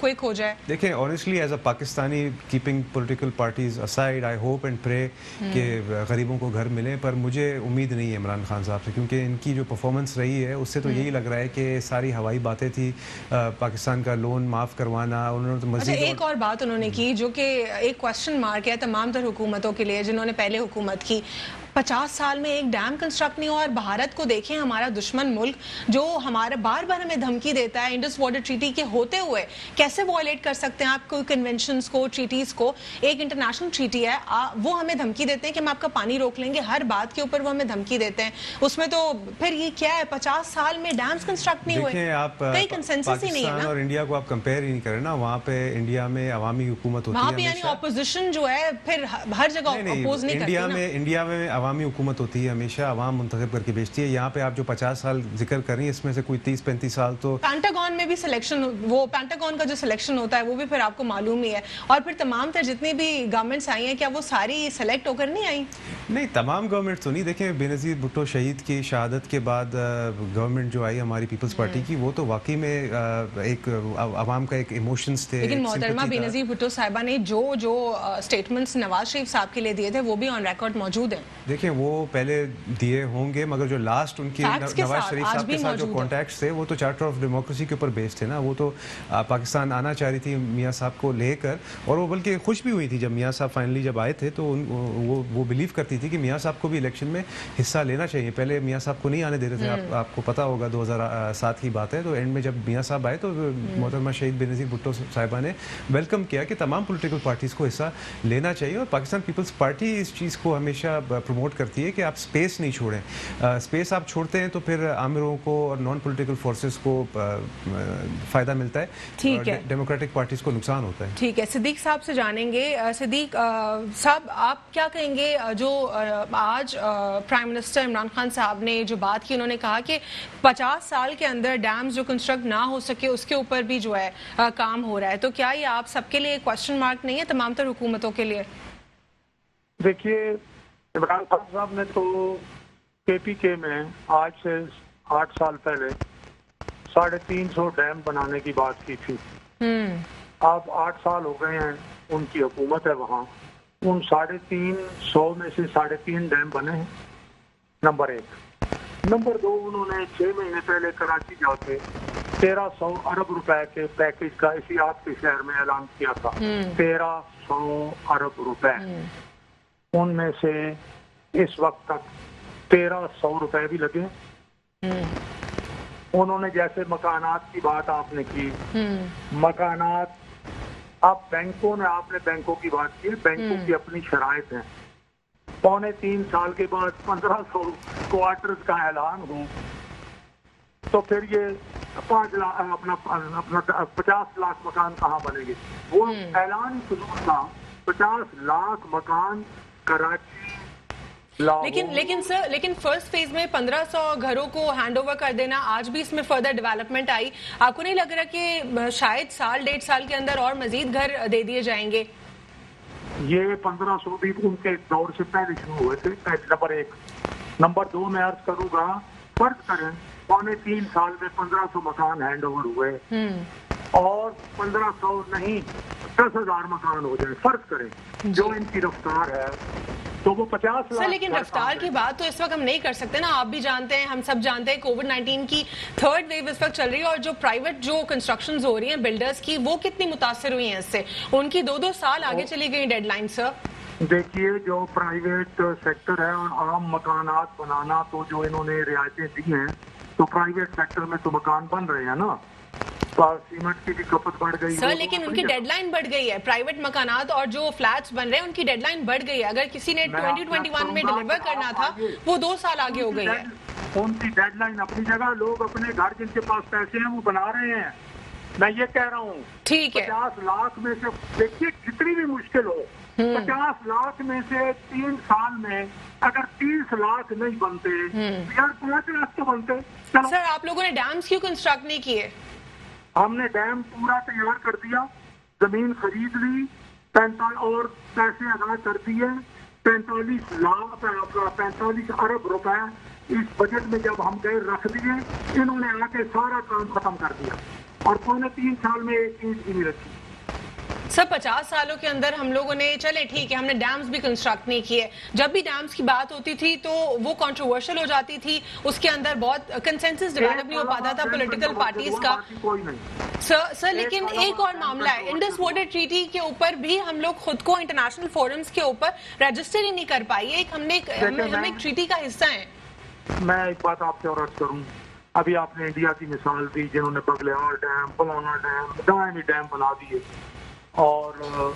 क्विक हो जाए। देखें, honestly as a Pakistani, keeping political parties aside, I hope and pray कि गरीबों को घर मिले, पर मुझे उम्मीद नहीं है इमरान खान साहब से, क्योंकि इनकी जो परफॉर्मेंस रही है उससे तो यही लग रहा है कि सारी हवाई बातें थी। पाकिस्तान का लोन माफ करवाना, उन्होंने तो मज़ीद एक और बात उन्होंने की जो कि एक क्वेश्चन मार्क है तमाम तर हुकूमतों के लिए जिन्होंने पहले हुकूमत की। 50 साल में एक डैम कंस्ट्रक्ट नहीं हुआ। और भारत को देखें, हमारा दुश्मन मुल्क जो हमारे बार बार हमें धमकी देता है इंडस वाटर ट्रीटी के होते हुए, कैसे वॉयलेट कर सकते हैं आप कोई कन्वेंशंस को, ट्रीटीज को? एक इंटरनेशनल ट्रीटी है, वो हमें धमकी देते हैं कि हम आपका पानी रोक लेंगे, हर बात के ऊपर वो हमें धमकी देते हैं। उसमें तो फिर ये क्या है, 50 साल में डैम्स कंस्ट्रक्ट नहीं हुए, कई कंसेंसस ही नहीं है ना। और इंडिया को आप कंपेयर ही नहीं करें ना, वहाँ पे इंडिया में अवामी हुकूमत होती है, वहाँ पे यानी ऑपोजिशन जो है फिर हर जगह अपोज नहीं करती ना। इंडिया में अवामी हुकूमत होती है, हमेशा अवाम मुंतखब करके भेजती है। यहाँ पे आप जो 50 साल जिक्र कर रही हैं, इसमें से कोई 30-35 साल तो पेंटागन में भी सिलेक्शन, वो पेंटागन का जो सिलेक्शन होता है वो भी फिर आपको मालूम ही है। और फिर तमाम तर जितनी भी गवर्नमेंट्स आई हैं, क्या वो सारी सेलेक्ट होकर नहीं आई? नहीं, तमाम गवर्नमेंट तो नहीं। देखें, बेनज़ीर भुट्टो शहीद की शहादत के बाद गवर्नमेंट जो आई हमारी पीपल्स पार्टी की, वो तो वाकई में एक अवाम का एक इमोशंस थे। लेकिन मोहतरमा बेनज़ीर भुट्टो साहिबा ने जो स्टेटमेंट्स नवाज शरीफ साहब के लिए दिए थे वो भी ऑन रिकॉर्ड मौजूद हैं। देखें, वो पहले दिए होंगे, मगर जो लास्ट उनकी नवाज शरीफ साहब के साथ जो कॉन्टैक्ट्स थे वो तो चार्टर ऑफ डेमोक्रेसी के ऊपर बेस्ड थे ना। वो तो पाकिस्तान आना चाह रही थी मियाँ साहब को लेकर, और वो बल्कि खुश भी हुई थी जब मियाँ साहब फाइनली जब आए थे, तो वो बिलीव करती थी कि मियाँ साहब को भी इलेक्शन में हिस्सा लेना चाहिए। पहले मियाँ साहब को नहीं आने दे रहे थे, आपको पता होगा 2007 की बात है। तो एंड में जब मियाँ साहब आए तो मोहतरमा शहीद बेनज़ीर भुट्टो साहिबा ने वेलकम किया कि तमाम पॉलिटिकल पार्टीज़ को हिस्सा लेना चाहिए। और पाकिस्तान पीपल्स पार्टी इस चीज़ को हमेशा प्रमोट करती है कि आप स्पेस नहीं छोड़ें। स्पेस आप छोड़ते हैं तो फिर आमिरों को और नॉन पॉलिटिकल फोर्सेस को फ़ायदा मिलता है, ठीक है, डेमोक्रेटिक पार्टीज़ को नुकसान होता है। ठीक है, सिद्दीक साहब से जानेंगे। सिद्दीक साहब, आप क्या कहेंगे जो आज प्राइम मिनिस्टर इमरान खान साहब ने जो बात की, उन्होंने कहा कि 50 साल के अंदर डैम्स जो कंस्ट्रक्ट ना हो सके उसके ऊपर भी जो है काम हो रहा है, तो क्या ये आप सबके लिए क्वेश्चन मार्क नहीं है, तमाम तर हुकूमतों के लिए? देखिए, इमरान खान साहब ने तो KPK में आज से 8 साल पहले 350 डैम बनाने की बात की थी। अब 8 साल हो गए हैं उनकी हुकूमत है वहाँ, उन 350 में से 3.5 डैम बने हैं, नंबर 1। नंबर 2, उन्होंने 6 महीने पहले कराची जाके 1300 अरब रुपए के पैकेज का इसी आपके शहर में ऐलान किया था। 1300 अरब रुपए, उनमें से इस वक्त तक 1300 रुपए भी लगे। उन्होंने जैसे मकानात की बात आपने की, मकानात, अब बैंकों ने, आपने बैंकों की बात की, बैंकों की अपनी शराइत है। 2.25 साल के बाद 1500 क्वार्टर्स का ऐलान हो तो फिर ये 5 लाख अपना 50 लाख मकान कहाँ बनेंगे? वो ऐलान फजूल था। 50 लाख मकान कराची, लेकिन फर्स्ट फेज में 1500 घरों को हैंडओवर कर देना, आज भी इसमें फर्दर डेवलपमेंट आई, आपको नहीं लग रहा कि शायद 1.5 साल के अंदर और मजीद घर दे दिए जाएंगे? ये 1500 भी उनके दौर से पहले शुरू हुए थे, नंबर 1। नंबर 2 मैं अर्ज करूंगा, फर्ज करें 3.25 साल में 1500 मकान हैंडओवर हुए और 1500 नहीं 10,000 मकान हो जाए, फर्ज करें जो इनकी रफ्तार है, तो वो 50 लाख। लेकिन रफ्तार की बात तो इस वक्त हम नहीं कर सकते ना। आप भी जानते हैं, हम सब जानते हैं, कोविड-19 की 3rd वेव इस वक्त चल रही है और जो प्राइवेट जो कंस्ट्रक्शंस हो रही हैं बिल्डर्स की, वो कितनी मुतासिर हुई हैं इससे? उनकी 2-2 साल आगे चली गई डेडलाइन। सर देखिए, जो प्राइवेट सेक्टर है और आम मकानात बनाना, तो जो इन्होंने रियायतें दी हैं, तो प्राइवेट सेक्टर में तो मकान बन रहे हैं ना, सीमेंट की भी खपत बढ़ गई सर, लेकिन उनकी डेडलाइन बढ़ गई है। प्राइवेट मकानात और जो फ्लैट्स बन रहे हैं उनकी डेडलाइन बढ़ गई है। अगर किसी ने 2021 में डिलीवर करना था, वो 2 साल आगे हो गई है। उनकी डेडलाइन अपनी जगह, लोग अपने घर जिनके पास पैसे हैं वो बना रहे हैं। मैं ये कह रहा हूँ, ठीक है, 50 लाख में से देखिए कितनी भी मुश्किल हो, 50 लाख में से 3 साल में अगर 30 लाख नहीं बनते तो यार 5 लाख तो बनते। सर, आप लोगों ने डैम्स क्यों कंस्ट्रक्ट नहीं किए? हमने डैम पूरा तैयार कर दिया, जमीन खरीद ली, 45 और पैसे अदा कर दिए, 45 अरब रुपए इस बजट में जब हम गए रख दिए, इन्होंने आके सारा काम खत्म कर दिया और 3 साल में एक चीज भी नहीं रखी। सर 50 सालों के अंदर हम लोगों ने, चले ठीक है, हमने डैम्स भी कंस्ट्रक्ट नहीं किए। जब भी डैम्स की बात होती थी तो वो कंट्रोवर्शियल हो जाती थी, उसके अंदर बहुत कंसेंसस डेवलप नहीं हो पाता था पॉलिटिकल पार्टीज का। कोई नहीं सर लेकिन एक और मामला है, इंडस वाटर ट्रीटी के ऊपर भी हम लोग खुद को इंटरनेशनल फोरम्स के ऊपर रजिस्टर ही नहीं कर पाए। एक हम एक ट्रीटी का हिस्सा है। मैं एक बात आपसे और अर्ज करूं, अभी आपने इंडिया की मिसाल दी जिन्होंने बगलियार डैम, फलाना डैम, दायमी डैम बना दिए और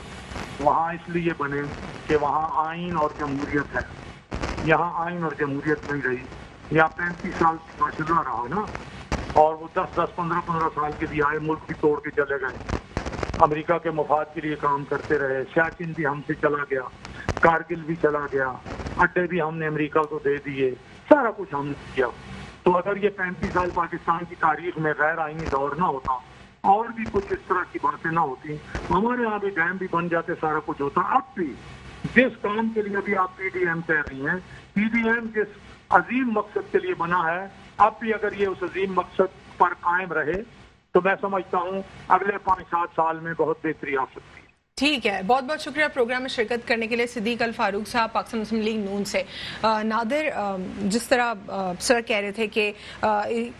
वहाँ इसलिए बने कि वहाँ आइन और जमहूरियत है। यहाँ आइन और जमहूरियत नहीं रही। यहाँ 35 साल माशाल्लाह रहा ना, और वो 10-10, 15-15 साल के लिए आए, मुल्क भी तोड़ के चले गए, अमेरिका के मफाद के लिए काम करते रहे। सियाचिन भी हमसे चला गया, कारगिल भी चला गया, अड्डे भी हमने अमेरिका को दे दिए, सारा कुछ हमने किया। तो अगर ये 35 साल पाकिस्तान की तारीख में गैर आइनी दौर ना होता और भी कुछ इस तरह की बातें ना होती, हमारे यहाँ भी डैम भी बन जाते, सारा कुछ होता। अब भी जिस काम के लिए अभी आप पीडीएम कह रही हैं, पीडीएम जिस अजीम मकसद के लिए बना है, अब भी अगर ये उस अजीम मकसद पर कायम रहे तो मैं समझता हूँ अगले 5-7 साल में बहुत बेहतरी आ सकती है। ठीक है, बहुत बहुत शुक्रिया प्रोग्राम में शिरकत करने के लिए सिद्दीक अल फारूक साहब, पाकिस्तान मुस्लिम लीग नून से। नादिर, जिस तरह सर कह रहे थे कि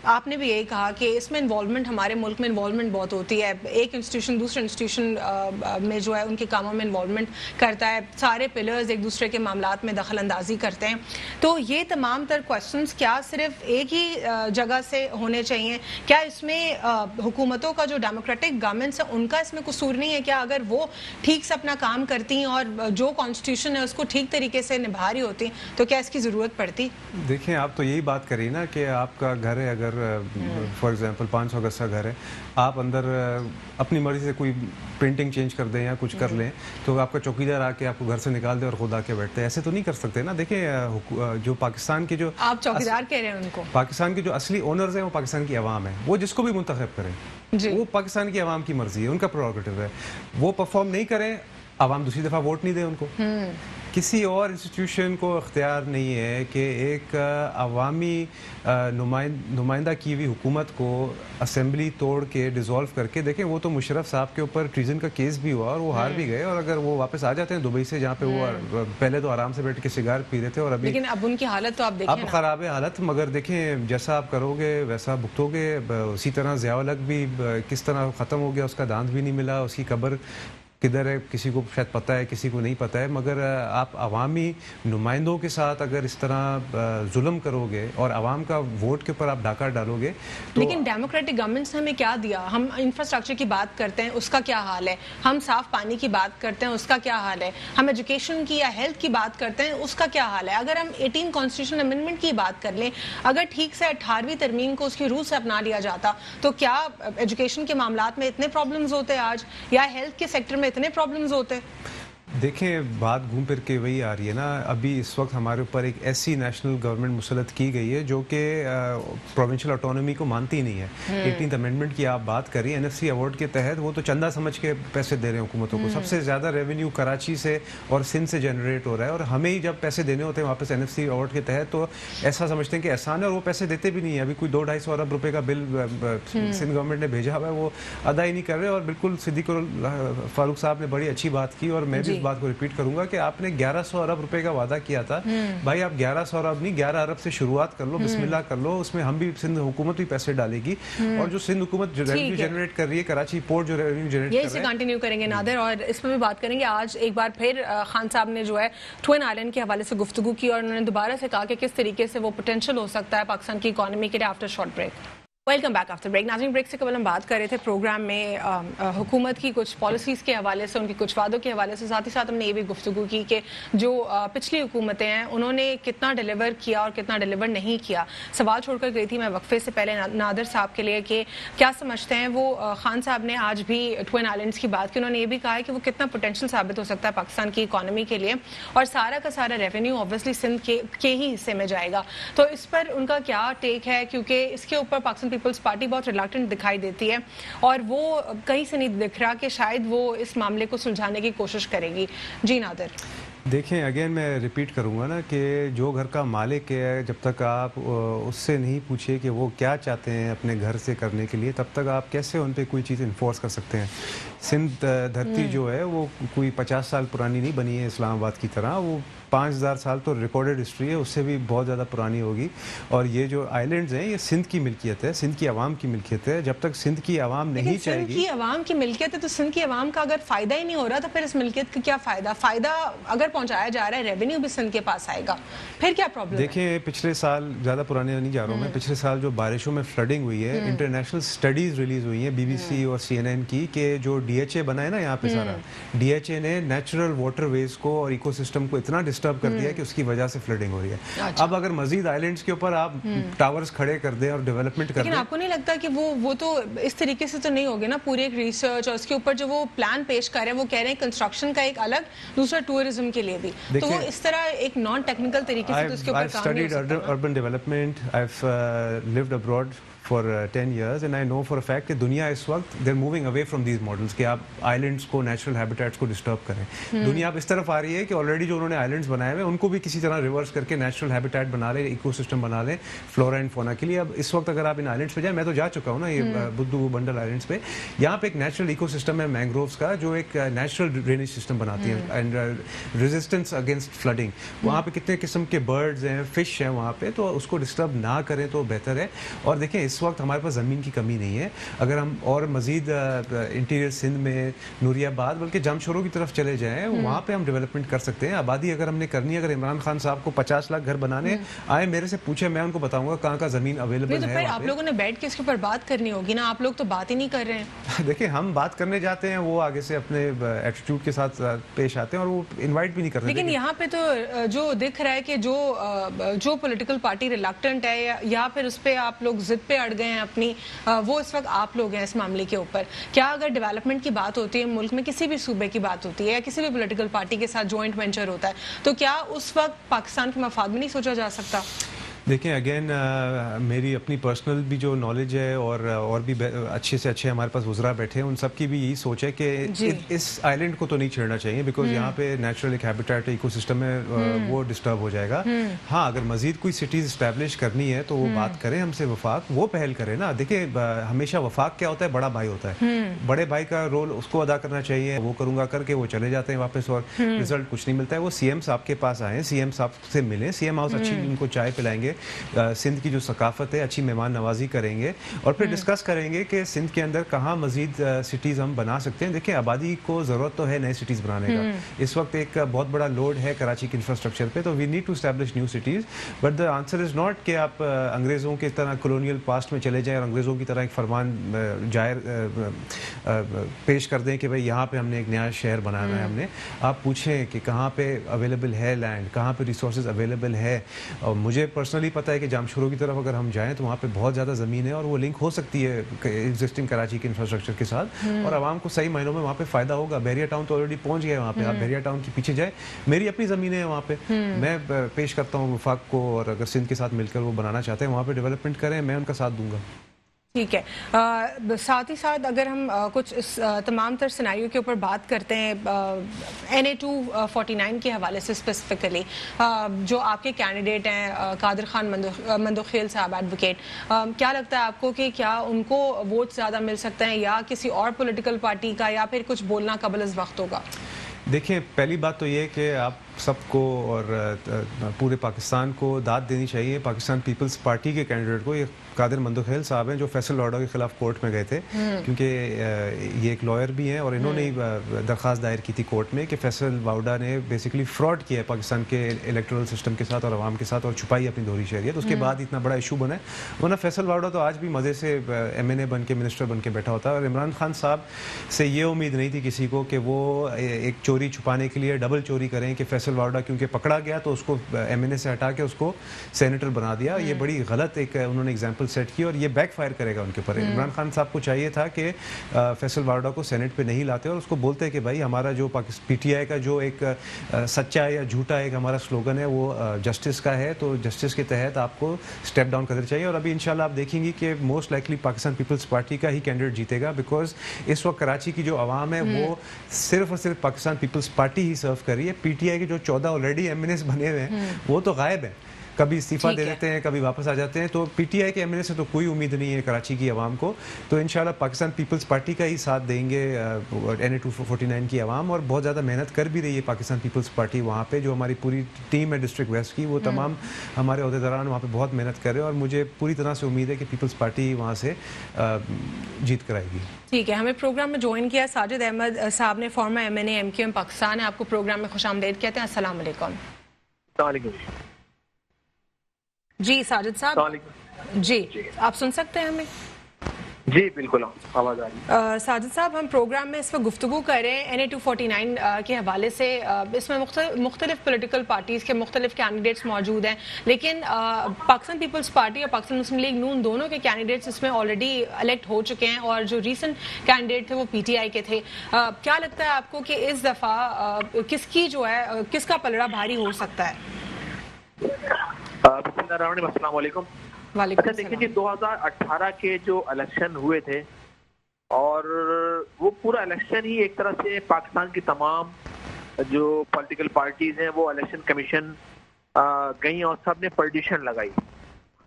आपने भी यही कहा कि इसमें इन्वॉल्वमेंट, हमारे मुल्क में इन्वॉल्वमेंट बहुत होती है। एक इंस्टीट्यूशन दूसरे इंस्टीट्यूशन में जो है उनके कामों में इन्वॉल्वमेंट करता है, सारे पिलर्स एक दूसरे के मामलात में दखल अंदाजी करते हैं। तो ये तमाम तर क्वेश्चंस क्या सिर्फ एक ही जगह से होने चाहिए? क्या इसमें हुकूमतों का जो डेमोक्रेटिक गवर्नमेंट्स है उनका इसमें कसूर नहीं है क्या? अगर वो ठीक से अपना काम करती और जो कॉन्स्टिट्यूशन है उसको ठीक तरीके से निभा रही होती तो क्या इसकी ज़रूरत पड़ती? देखिए, आप तो यही बात करी ना कि आपका घर है, अगर फॉर एग्जांपल 500 गज का घर है, आप अंदर अपनी मर्जी से कोई पेंटिंग चेंज कर दें या कुछ कर लें तो आपका चौकीदार आके आपको घर से निकाल दे और खुद आके बैठते हैं। ऐसे तो नहीं कर सकते ना। देखिए, जो पाकिस्तान के जो आप चौकीदार कह रहे हैं उनको, पाकिस्तान के जो असली ओनर्स हैं वो पाकिस्तान की आवाम है। वो जिसको भी मुंतखब करें, वो पाकिस्तान की आवाम की मर्जी है, उनका प्रोरोगेटिव है। वो परफॉर्म नहीं करें, आवाम दूसरी दफा वोट नहीं दे उनको। किसी और इंस्टीट्यूशन को अख्तियार नहीं है कि एक अवामी नुमाइंदा की हुई हुकूमत को असेंबली तोड़ के डिज़ोल्व करके, देखें वो तो मुशर्रफ साहब के ऊपर ट्रीजन का केस भी हुआ और वो हार भी गए, और अगर वो वापस आ जाते हैं दुबई से, जहाँ पे वो पहले तो आराम से बैठ के सिगार पी रहे थे और अभी, लेकिन अब उनकी हालत तो आप देखें, अब खराब है हालत। मगर देखें, जैसा आप करोगे वैसा भुगतोगे। उसी तरह ज़ियाउल हक भी किस तरह ख़त्म हो गया, उसका दांत भी नहीं मिला, उसकी कब्र किधर है किसी को शायद पता है, किसी को नहीं पता है। मगर आप अवामी नुमाइंदों के साथ अगर इस तरह जुल्म करोगे और आवाम का वोट के ऊपर आप डाका डालोगे तो, लेकिन डेमोक्रेटिक गवर्नमेंट्स ने हमें क्या दिया? हम इंफ्रास्ट्रक्चर की बात करते हैं, उसका क्या हाल है? हम साफ पानी की बात करते हैं, उसका क्या हाल है? हम एजुकेशन की या हेल्थ की बात करते हैं, उसका क्या हाल है? अगर हम 18 कॉन्स्टिट्यूशन अमेंडमेंट की बात कर लें, अगर ठीक से 18वीं तरमीम को उसकी रूह से अपना लिया जाता तो क्या एजुकेशन के मामलात में इतने प्रॉब्लम्स होते आज, या हेल्थ के सेक्टर में इतने प्रॉब्लम्स होते? देखें, बात घूम फिर के वही आ रही है ना। अभी इस वक्त हमारे ऊपर एक ऐसी नेशनल गवर्नमेंट मुसलत की गई है जो कि प्रोविंशियल ऑटोनॉमी को मानती नहीं है। 18th अमेंडमेंट की आप बात करिए, एनएफसी अवार्ड के तहत वो तो चंदा समझ के पैसे दे रहे हैं हुकूमतों को। सबसे ज़्यादा रेवेन्यू कराची से और सिंध से जनरेट हो रहा है, और हमें ही जब पैसे देने होते हैं वापस एनएफसी अवार्ड के तहत तो ऐसा समझते हैं कि एहसान है, और वो पैसे देते भी नहीं है। अभी कोई 200-250 अरब रुपये का बिल सिंध गवर्नमेंट ने भेजा हुआ है, वो अदा ही नहीं कर रहे। और बिल्कुल सिद्दीक फारूक साहब ने बड़ी अच्छी बात की, और मैं भी बात को रिपीट करूंगा कि आपने 1100 अरब रुपए का वादा किया था। भाई, आप 1100 अरब नहीं, 11 अरब से शुरुआत कर लो, बिस्मिल्लाह कर लो। उसमें हम भी, सिंध हुकूमत भी पैसे डालेगी, और जो सिंध हुकूमत जो रेवेन्यू जनरेट कर रही है, कराची पोर्ट जो रेवेन्यू जनरेट कर रहा है, कंटिन्यू करेंगे नादिर, और इसमें भी बात करेंगे। आज एक बार फिर खान साहब ने जो है ट्विन आइलैंड के हवाले से गुफ्तगू की, और उन्होंने दोबारा से कहा कि किस तरीके से वो पोटेंशियल हो सकता है पाकिस्तान की इकोनॉमी के लिए after short break. Welcome back after break. नाज़रीन, ब्रेक से कबल हम बात कर रहे थे प्रोग्राम में हुकूमत की कुछ पॉलिसीज़ के हवाले से, उनके कुछ वादों के हवाले से, साथ ही साथ हमने ये भी गुफ्तगू की कि जो पिछली हुकूमतें हैं उन्होंने कितना डिलीवर किया और कितना डिलीवर नहीं किया। सवाल छोड़कर गई थी मैं वक्फे से पहले नादिर साहब के लिए कि क्या समझते हैं वो। खान साहब ने आज भी ट्विन आइलैंड्स की बात की, उन्होंने ये भी कहा है कि वो कितना पोटेंशियल साबित हो सकता है पाकिस्तान की इकॉनमी के लिए, और सारा का सारा रेवेन्यू ऑब्वियसली सिंध के ही हिस्से में जाएगा। तो इस पर उनका क्या टेक है, क्योंकि इसके ऊपर पाकिस्तान पीपल्स पार्टी बहुत रिलक्टेंट दिखाई देती है, और वो कहीं से नहीं दिख रहा कि शायद वो इस मामले को सुलझाने की कोशिश करेगी। जी नादिर। देखें, अगेन मैं रिपीट करूंगा ना कि जो घर का मालिक है, जब तक आप उससे नहीं पूछिए कि वो क्या चाहते हैं अपने घर से करने के लिए, तब तक आप कैसे उन पे कोई चीज़ इन्फोर्स कर सकते हैं। सिंध धरती जो है वो कोई 50 साल पुरानी नहीं बनी है इस्लामाबाद की तरह, वो 5000 साल तो रिकॉर्डेड हिस्ट्री है, उससे भी बहुत ज़्यादा पुरानी होगी। और ये जो आइलैंड्स हैं ये सिंध की मिल्कियत है, सिंध की आवाम की मिल्कियत है। जब तक सिंध की आवाम नहीं चाहेगी, सिंध की आवाम की मिल्कियत है तो सिंध की आवाम का अगर फ़ायदा ही नहीं हो रहा तो फिर इस मिल्कियत का क्या फ़ायदा? फ़ायदा अगर पहुंचाया जा रहा है, रेवेन्यू भी सिंध के पास आएगा, फिर क्या प्रॉब्लम है? देखिए पिछले साल, ज़्यादा पुराने नहीं जा रहा हूँ मैं, पिछले साल जो बारिशों में फ्लडिंग हुई है, इंटरनेशनल स्टडीज़ रिलीज हुई हैं BBC और CNN की, कि जो DHA बना है ना यहाँ पे सारा, DHA ने नेचुरल वाटरवेज को और इकोसिस्टम को इतना डिस्टर्ब कर दिया है कि उसकी वजह से फ्लडिंग हो रही है। अच्छा। अब अगर मजीद आइलैंड्स के ऊपर आप टावर्स खड़े कर दें और डेवलपमेंट कर लेकिन दें, आपको नहीं लगता कि वो तो इस तरीके से तो नहीं होगी ना? पूरी एक रिसर्च और उसके ऊपर जो वो प्लान पेश कर रहे हैं, वो कह रहे हैं कंस्ट्रक्शन का एक अलग, दूसरा टूरिज्म के लिए भी, तो वो इस तरह एक नॉन टेक्निकल तरीके से तो उसके ऊपर काम नहीं हो सकता ना? urban development. I've lived abroad for 10 years and I know for a fact कि दुनिया इस वक्त they're moving away from these models कि आप आइलैंड्स को, नेचुरल हैबिटेट्स को डिस्टर्ब करें। दुनिया अब इस तरफ आ रही है कि ऑलरेडी जो उन्होंने आइलैंड्स बनाए हुए उनको भी किसी तरह रिवर्स करके नेचुरल हैबिटेट बना ले, इकोसिस्टम बना ले फ्लोरा एंड फौना के लिए। अब इस वक्त अगर आप इन आइलैंड्स पे जाए, मैं तो जा चुका हूँ ना ये बुद्धू बंडल आइलैंड्स पे, यहाँ पे एक नेचुरल इकोसिस्टम है मैंग्रोव्स का, जो एक नेचुरल ड्रेनेज सिस्टम बनाती है एंड रेजिस्टेंस अगेंस्ट फ्लडिंग। वहाँ पे कितने किस्म के बर्ड्स हैं, फिश हैं वहाँ पे, तो उसको डिस्टर्ब ना करें तो बेहतर है। और देखिए इस वक्त हमारे पास ज़मीन की कमी नहीं है। अगर हम और मज़ीद इंटीरियर सिंध में, नूरियाबाद, बल्कि जमशोरों की तरफ चले जाएं, वहाँ पे हम डेवलपमेंट कर सकते हैं। आबादी अगर हमने करनी है, अगर इमरान खान साहब को 50 लाख घर बनाने आए, मेरे से पूछे, मैं उनको बताऊंगा कहाँ का ज़मीन अवेलेबल है। फिर आप लोगों ने बैठ के इसके ऊपर बात करनी होगी ना, आप लोग तो बात ही नहीं कर रहे हैं। देखिए हम बात करने जाते हैं, वो आगे से अपने एटीट्यूड के साथ पेश आते हैं और वो इन्वाइट भी नहीं करते। लेकिन यहाँ पे तो जो दिख रहा है कि जो पॉलिटिकल पार्टी रिलक्टेंट है या फिर उस पर आप लोग जिद पे अड़ गए हैं अपनी, वो इस वक्त आप लोग हैं इस मामले के ऊपर। क्या अगर डेवलपमेंट की बात होती है, मुल्क में किसी भी सूबे की बात होती है या किसी भी पॉलिटिकल पार्टी के साथ जॉइंट वेंचर होता है, तो क्या उस वक्त पाकिस्तान के मफाद में नहीं सोचा जा सकता? देखिए अगेन मेरी अपनी पर्सनल भी जो नॉलेज है और भी अच्छे से अच्छे हमारे पास वज़रा बैठे हैं, उन सब की भी यही सोच है कि इस आइलैंड को तो नहीं छेड़ना चाहिए, बिकॉज यहाँ पे नेचुरल एक हैबिटेट इकोसिस्टम है, वो डिस्टर्ब हो जाएगा। हाँ, अगर मजीद कोई सिटीज़ इस्टेब्लिश करनी है तो वो बात करें हमसे, वफाक वो पहल करे ना। देखिए हमेशा वफाक क्या होता है, बड़ा भाई होता है, बड़े भाई का रोल उसको अदा करना चाहिए। वो करूँगा करके वो चले जाते हैं वापस और रिजल्ट कुछ नहीं मिलता है। वो CM साहब के पास आए, CM साहब से मिलें, CM हाउस अच्छी उनको चाय पिलाएंगे, सिंध की जो सकाफत है अच्छी मेहमान नवाजी करेंगे और फिर डिस्कस करेंगे कि सिंध के अंदर कहाँ मजीद सिटीज़ हम बना सकते हैं। देखिए आबादी को ज़रूरत तो है नए सिटीज़ बनाने का, इस वक्त एक बहुत बड़ा लोड है कराची के इंफ्रास्ट्रक्चर पे, तो we need to establish new cities. But the answer is not कि आप अंग्रेज़ों की तरह कॉलोनियल पास्ट में चले जाएँ और अंग्रेज़ों की तरह एक फरमान जाहिर पेश कर दें कि भाई यहाँ पे हमने एक नया शहर बनाना है। हमने आप पूछें कि कहाँ पे अवेलेबल है लैंड, कहाँ पे रिसोर्सेज अवेलेबल है। और मुझे पर्सनली पता है कि जामशोरों की तरफ अगर हम जाएं तो वहाँ पे बहुत ज़्यादा ज़मीन है और वो लिंक हो सकती है एग्जिस्टिंग कराची के इंफ्रास्ट्रक्चर के साथ और आवाम को सही मायनों में वहाँ पे फ़ायदा होगा। बहरिया टाउन तो ऑलरेडी पहुँच गया है वहाँ पे, आप बहरिया टाउन के पीछे जाए, मेरी अपनी ज़मीनें हैं वहाँ पे, मैं पेश करता हूँ वफाक को, और अगर सिंध के साथ मिलकर वो बनाना चाहते हैं वहाँ पर डेवलपमेंट करें, मैं उनका साथ दूंगा। ठीक है। साथ ही साथ अगर हम कुछ इस तमाम तर सिनारियों के ऊपर बात करते हैं, NA 249 के हवाले से स्पेसिफिकली, जो आपके कैंडिडेट हैं कादिर खान मंदोखेल साहब एडवोकेट, क्या लगता है आपको कि क्या उनको वोट ज़्यादा मिल सकते हैं या किसी और पॉलिटिकल पार्टी का, या फिर कुछ बोलना कबल इस वक्त होगा? देखिए पहली बात तो ये कि आप सबको और पूरे पाकिस्तान को दाद देनी चाहिए पाकिस्तान पीपल्स पार्टी के कैंडिडेट को। ये कादिर मंदोखेल साहब हैं जो फैसल वाडा के खिलाफ कोर्ट में गए थे, क्योंकि ये एक लॉयर भी हैं और इन्होंने दरख्वास्त दायर की थी कोर्ट में कि फैसल वाडा ने बेसिकली फ्रॉड किया है पाकिस्तान के इलेक्टोरल सिस्टम के साथ और आवाम के साथ और छुपाई अपनी दोहरी शहरियत। उसके बाद इतना बड़ा इशू बना है, वरना फैसल वाडा तो आज भी मज़े से MNA बन के मिनिस्टर बन के बैठा होता है। और इमरान खान साहब से ये उम्मीद नहीं थी किसी को कि वो एक चोरी छुपाने के लिए डबल चोरी करें कि फैसल वाडा क्योंकि पकड़ा गया तो उसको MNA से हटा के उसको सेनेटर बना दिया। ये बड़ी गलत एक उन्होंने एग्जाम्पल सेट की और ये बैकफायर करेगा उनके ऊपर। इमरान खान साहब को चाहिए था कि फैसल वाडा को सेनेट पे नहीं लाते और उसको बोलते कि भाई हमारा जो PTI का जो एक सच्चा या झूठा एक हमारा स्लोगन है वो जस्टिस का है, तो जस्टिस के तहत आपको स्टेप डाउन करना चाहिए। और अभी इंशाल्लाह आप देखेंगे कि मोस्ट लाइकली पाकिस्तान पीपल्स पार्टी का ही कैंडिडेट जीतेगा, बिकॉज इस वक्त कराची की जो आवाम है वो सिर्फ और सिर्फ पाकिस्तान पीपल्स पार्टी ही सर्व कर रही है। PTI के जो जो 14 ऑलरेडी एमएनएस बने हुए हैं वो तो गायब है, कभी इस्तीफा दे देते हैं, कभी वापस आ जाते हैं। तो पीटीआई के एमएनए से तो कोई उम्मीद नहीं है कराची की आवाम को। तो इंशाल्लाह पाकिस्तान पीपल्स पार्टी का ही साथ देंगे NA 249 की आवाम, और बहुत ज़्यादा मेहनत कर भी रही है पाकिस्तान पीपल्स पार्टी वहाँ पे। जो हमारी पूरी टीम है डिस्ट्रिक्ट वेस्ट की, वो तमाम हमारे अहदेदारान वहाँ पे बहुत मेहनत कर रहे हैं, और मुझे पूरी तरह से उम्मीद है कि पीपल्स पार्टी वहाँ से जीत कराएगी। ठीक है, हमें प्रोग्राम में ज्वाइन किया साजिद अहमद साहब ने, फॉर्मर MNA MQM पाकिस्तान है। आपको प्रोग्राम में खुशामदीद कहते हैं। अस्सलाम वालेकुम। जी साजिद साहब, जी आप सुन सकते हैं हमें? जी बिल्कुल, आवाज़ आ रही है। साजिद साहब, हम प्रोग्राम में इस वक्त गुफ्तगू कर रहे हैं NA 249 के हवाले से। इसमें मुख्तलिफ पोलिटिकल पार्टीज़ के मुख्तलिफ कैंडिडेट्स मौजूद हैं, लेकिन पाकिस्तान पीपल्स पार्टी और पाकिस्तान मुस्लिम लीग नून दोनों के कैंडिडेट्स इसमें ऑलरेडी इलेक्ट हो चुके हैं, और जो रीसेंट कैंडिडेट थे वो PTI के थे। क्या लगता है आपको कि इस दफ़ा किसकी जो है, किसका पलड़ा भारी हो सकता है? अस्सलाम वालेकुम। अच्छा देखिए जी, 2018 के जो इलेक्शन हुए थे, और वो पूरा इलेक्शन ही एक तरह से पाकिस्तान की तमाम जो पॉलिटिकल पार्टीज हैं वो इलेक्शन कमीशन गई और सब ने पटिशन लगाई।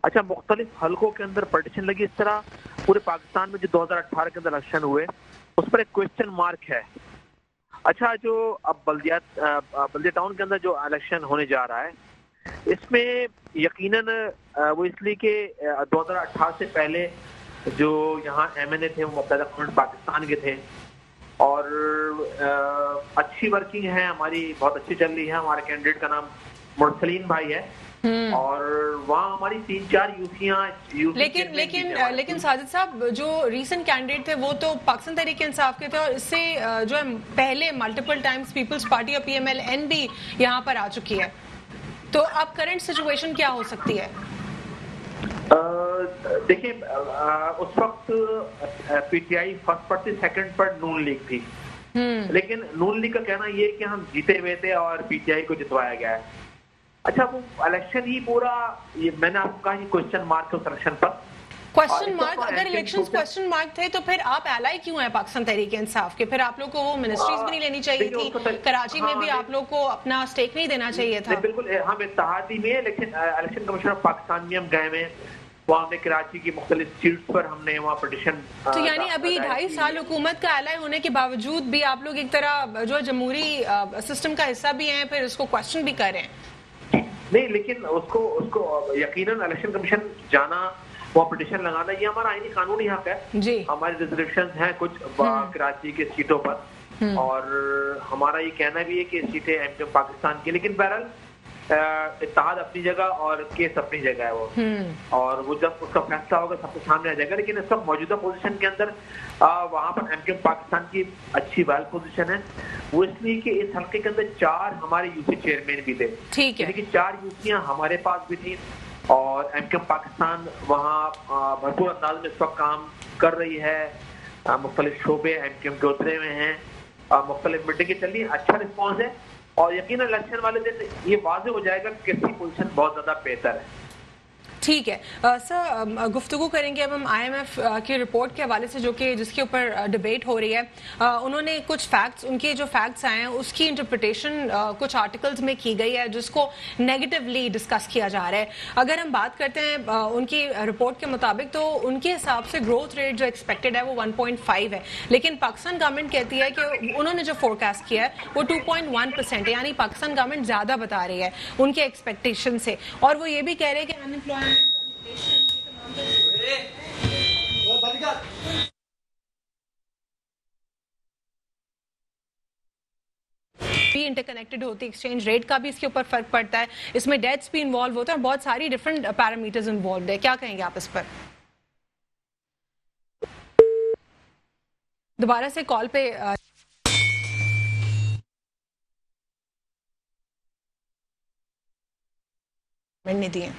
अच्छा, मुख्तलिफ हलकों के अंदर पटिशन लगी। इस तरह पूरे पाकिस्तान में जो 2018 के अंदर इलेक्शन हुए उस पर एक क्वेश्चन मार्क है। अच्छा, जो अब बल्दिया टाउन के अंदर जो इलेक्शन होने जा रहा है, इसमें यकीनन वो इसलिए कि 2018 से पहले जो यहाँ MNA थे वो मुत्तहिदा गवर्नमेंट पाकिस्तान के थे, और अच्छी वर्किंग है हमारी, बहुत अच्छी चल रही है। हमारे कैंडिडेट का नाम मुरसलीन भाई है, और वहाँ हमारी 3-4 लेकिन साजिद साहब, जो रीसेंट कैंडिडेट थे वो तो पाकिस्तान तहरीक इंसाफ के थे, और इससे जो है पहले मल्टीपल टाइम्स पीपल्स पार्टी और PMLN भी यहाँ पर आ चुकी है। तो अब करंट सिचुएशन क्या हो सकती है? देखिए, उस वक्त PTI फर्स्ट पर थी, सेकंड पर नून लीग थी, लेकिन नून लीग का कहना ये है कि हम जीते हुए थे और PTI को जितवाया गया है। अच्छा, वो इलेक्शन ही पूरा, ये मैंने आपको कहा क्वेश्चन मार्क है उस इलेक्शन पर। क्वेश्चन मार्क, अगर इलेक्शंस क्वेश्चन मार्क थे तो फिर आप एलाई क्यों है पाकिस्तान तहरीक इंसाफ के? फिर आप लोग को वो मिनिस्ट्रीज भी नहीं लेनी चाहिए थी, कराची में भी आप लोग को अपना स्टेक नहीं देना चाहिए था? बिल्कुल, हम इत्तेहादी में, लेकिन इलेक्शन कमीशन ऑफ पाकिस्तान में हम गए में, वहाँ हमने कराची की मुख्तलिफ सीट्स पर हमने वहाँ पटिशन। तो यानी अभी 2.5 साल हुकूमत का एलाई होने के बावजूद भी आप लोग एक तरह जो जमहूरी सिस्टम का हिस्सा भी हैं, फिर उसको क्वेश्चन भी कर रहे हैं? नहीं, लेकिन उसको यकीनन इलेक्शन कमीशन जाना, वो पटिशन लगाना, ये हमारा आईनी कानूनी हक है जी। हमारे रिजर्वेशन हैं कुछ कराची के सीटों पर, और हमारा ये कहना भी है कि सीटें MQM पाकिस्तान की, लेकिन बहरहाल इत्तेहाद अपनी जगह और केस अपनी जगह है वो, और वो जब उसका फैसला होगा सबके सामने आ जाएगा। लेकिन इस वक्त मौजूदा पोजीशन के अंदर वहाँ पर MQM पाकिस्तान की अच्छी वेल पोजीशन है। वो इसलिए कि इस हल्के के अंदर 4 हमारे यूसी चेयरमैन भी थे, ठीक है, 4 यूसियाँ हमारे पास भी थी, और MQM पाकिस्तान वहाँ भरपूर अंदाज में इस वक्त काम कर रही है। मुख्तलिफ शोबे MQM के उतरे हुए हैं, मुख्तलिफ मीटिंगें चल रही है, अच्छा रिस्पॉन्स है, और यकीन इलेक्शन वाले दिन ये वाज़ेह हो जाएगा कि किसकी पोजीशन बहुत ज़्यादा बेहतर है। ठीक है सर, गुफ्तगू करेंगे अब हम IMF की रिपोर्ट के हवाले से, जिसके ऊपर डिबेट हो रही है। उन्होंने कुछ फैक्ट्स, उनके जो फैक्ट्स आए हैं उसकी इंटरप्रिटेशन कुछ आर्टिकल्स में की गई है, जिसको नेगेटिवली डिस्कस किया जा रहा है। अगर हम बात करते हैं उनकी रिपोर्ट के मुताबिक, तो उनके हिसाब से ग्रोथ रेट जो एक्सपेक्टेड है वो 1.5 है, लेकिन पाकिस्तान गवर्नमेंट कहती है कि उन्होंने जो फोरकास्ट किया है वो 2.1% है, यानी पाकिस्तान गवर्नमेंट ज़्यादा बता रही है उनके एक्सपेक्टेशन से। और वो ये भी कह रहे हैं कि अनएम्प्लॉयमेंट भी इंटरकनेक्टेड होती है, एक्सचेंज रेट का भी इसके ऊपर फर्क पड़ता है, इसमें डेट्स भी इन्वॉल्व होता है, बहुत सारी डिफरेंट पैरामीटर्स इन्वॉल्व है। क्या कहेंगे आप इस पर? दोबारा से कॉल पे नहीं दिए।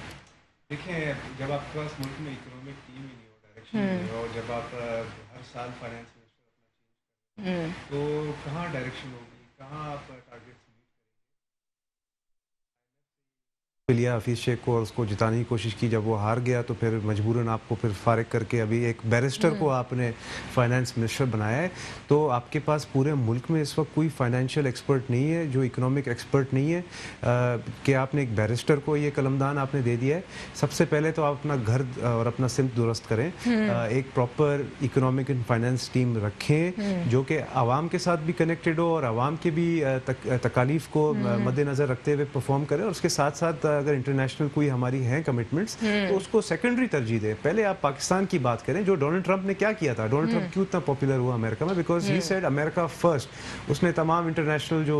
देखिए, जब आपके पास मुल्क में इकोनॉमिक टीम ही नहीं हो, डायरेक्शन नहीं हो, और जब आप हर साल फाइनेंस मिनिस्टर अपना चेंज तो कहाँ डायरेक्शन होगी, कहाँ आप टारगेट्स मीट पिलिया हफीज़ शेख को और उसको जिताने की कोशिश की। जब वो हार गया तो फिर मजबूरन आपको फिर फारिग करके अभी एक बैरिस्टर को आपने फाइनेंस मिनिस्टर बनाया है। तो आपके पास पूरे मुल्क में इस वक्त कोई फाइनेंशियल एक्सपर्ट नहीं है, जो इकोनॉमिक एक्सपर्ट नहीं है कि आपने एक बैरिस्टर को ये कलमदान आपने दे दिया है। सबसे पहले तो आप अपना घर और अपना सिल्क दुरुस्त करें, एक proper economic and finance team रखें जो कि आवाम के साथ भी कनेक्टेड हो और आवाम के भी तकालीफ को मद्देनजर रखते हुए परफॉर्म करे, और उसके साथ साथ अगर इंटरनेशनल कोई हमारी हैं कमिटमेंट्स तो उसको सेकेंडरी तरजीह दे। पहले आप पाकिस्तान की बात करें, जो डोनाल्ड ट्रंप ने क्या किया था। डोनाल्ड ट्रंप क्यों इतना पॉपुलर हुआ अमेरिका में? Because he said America first. उसने तमाम इंटरनेशनल जो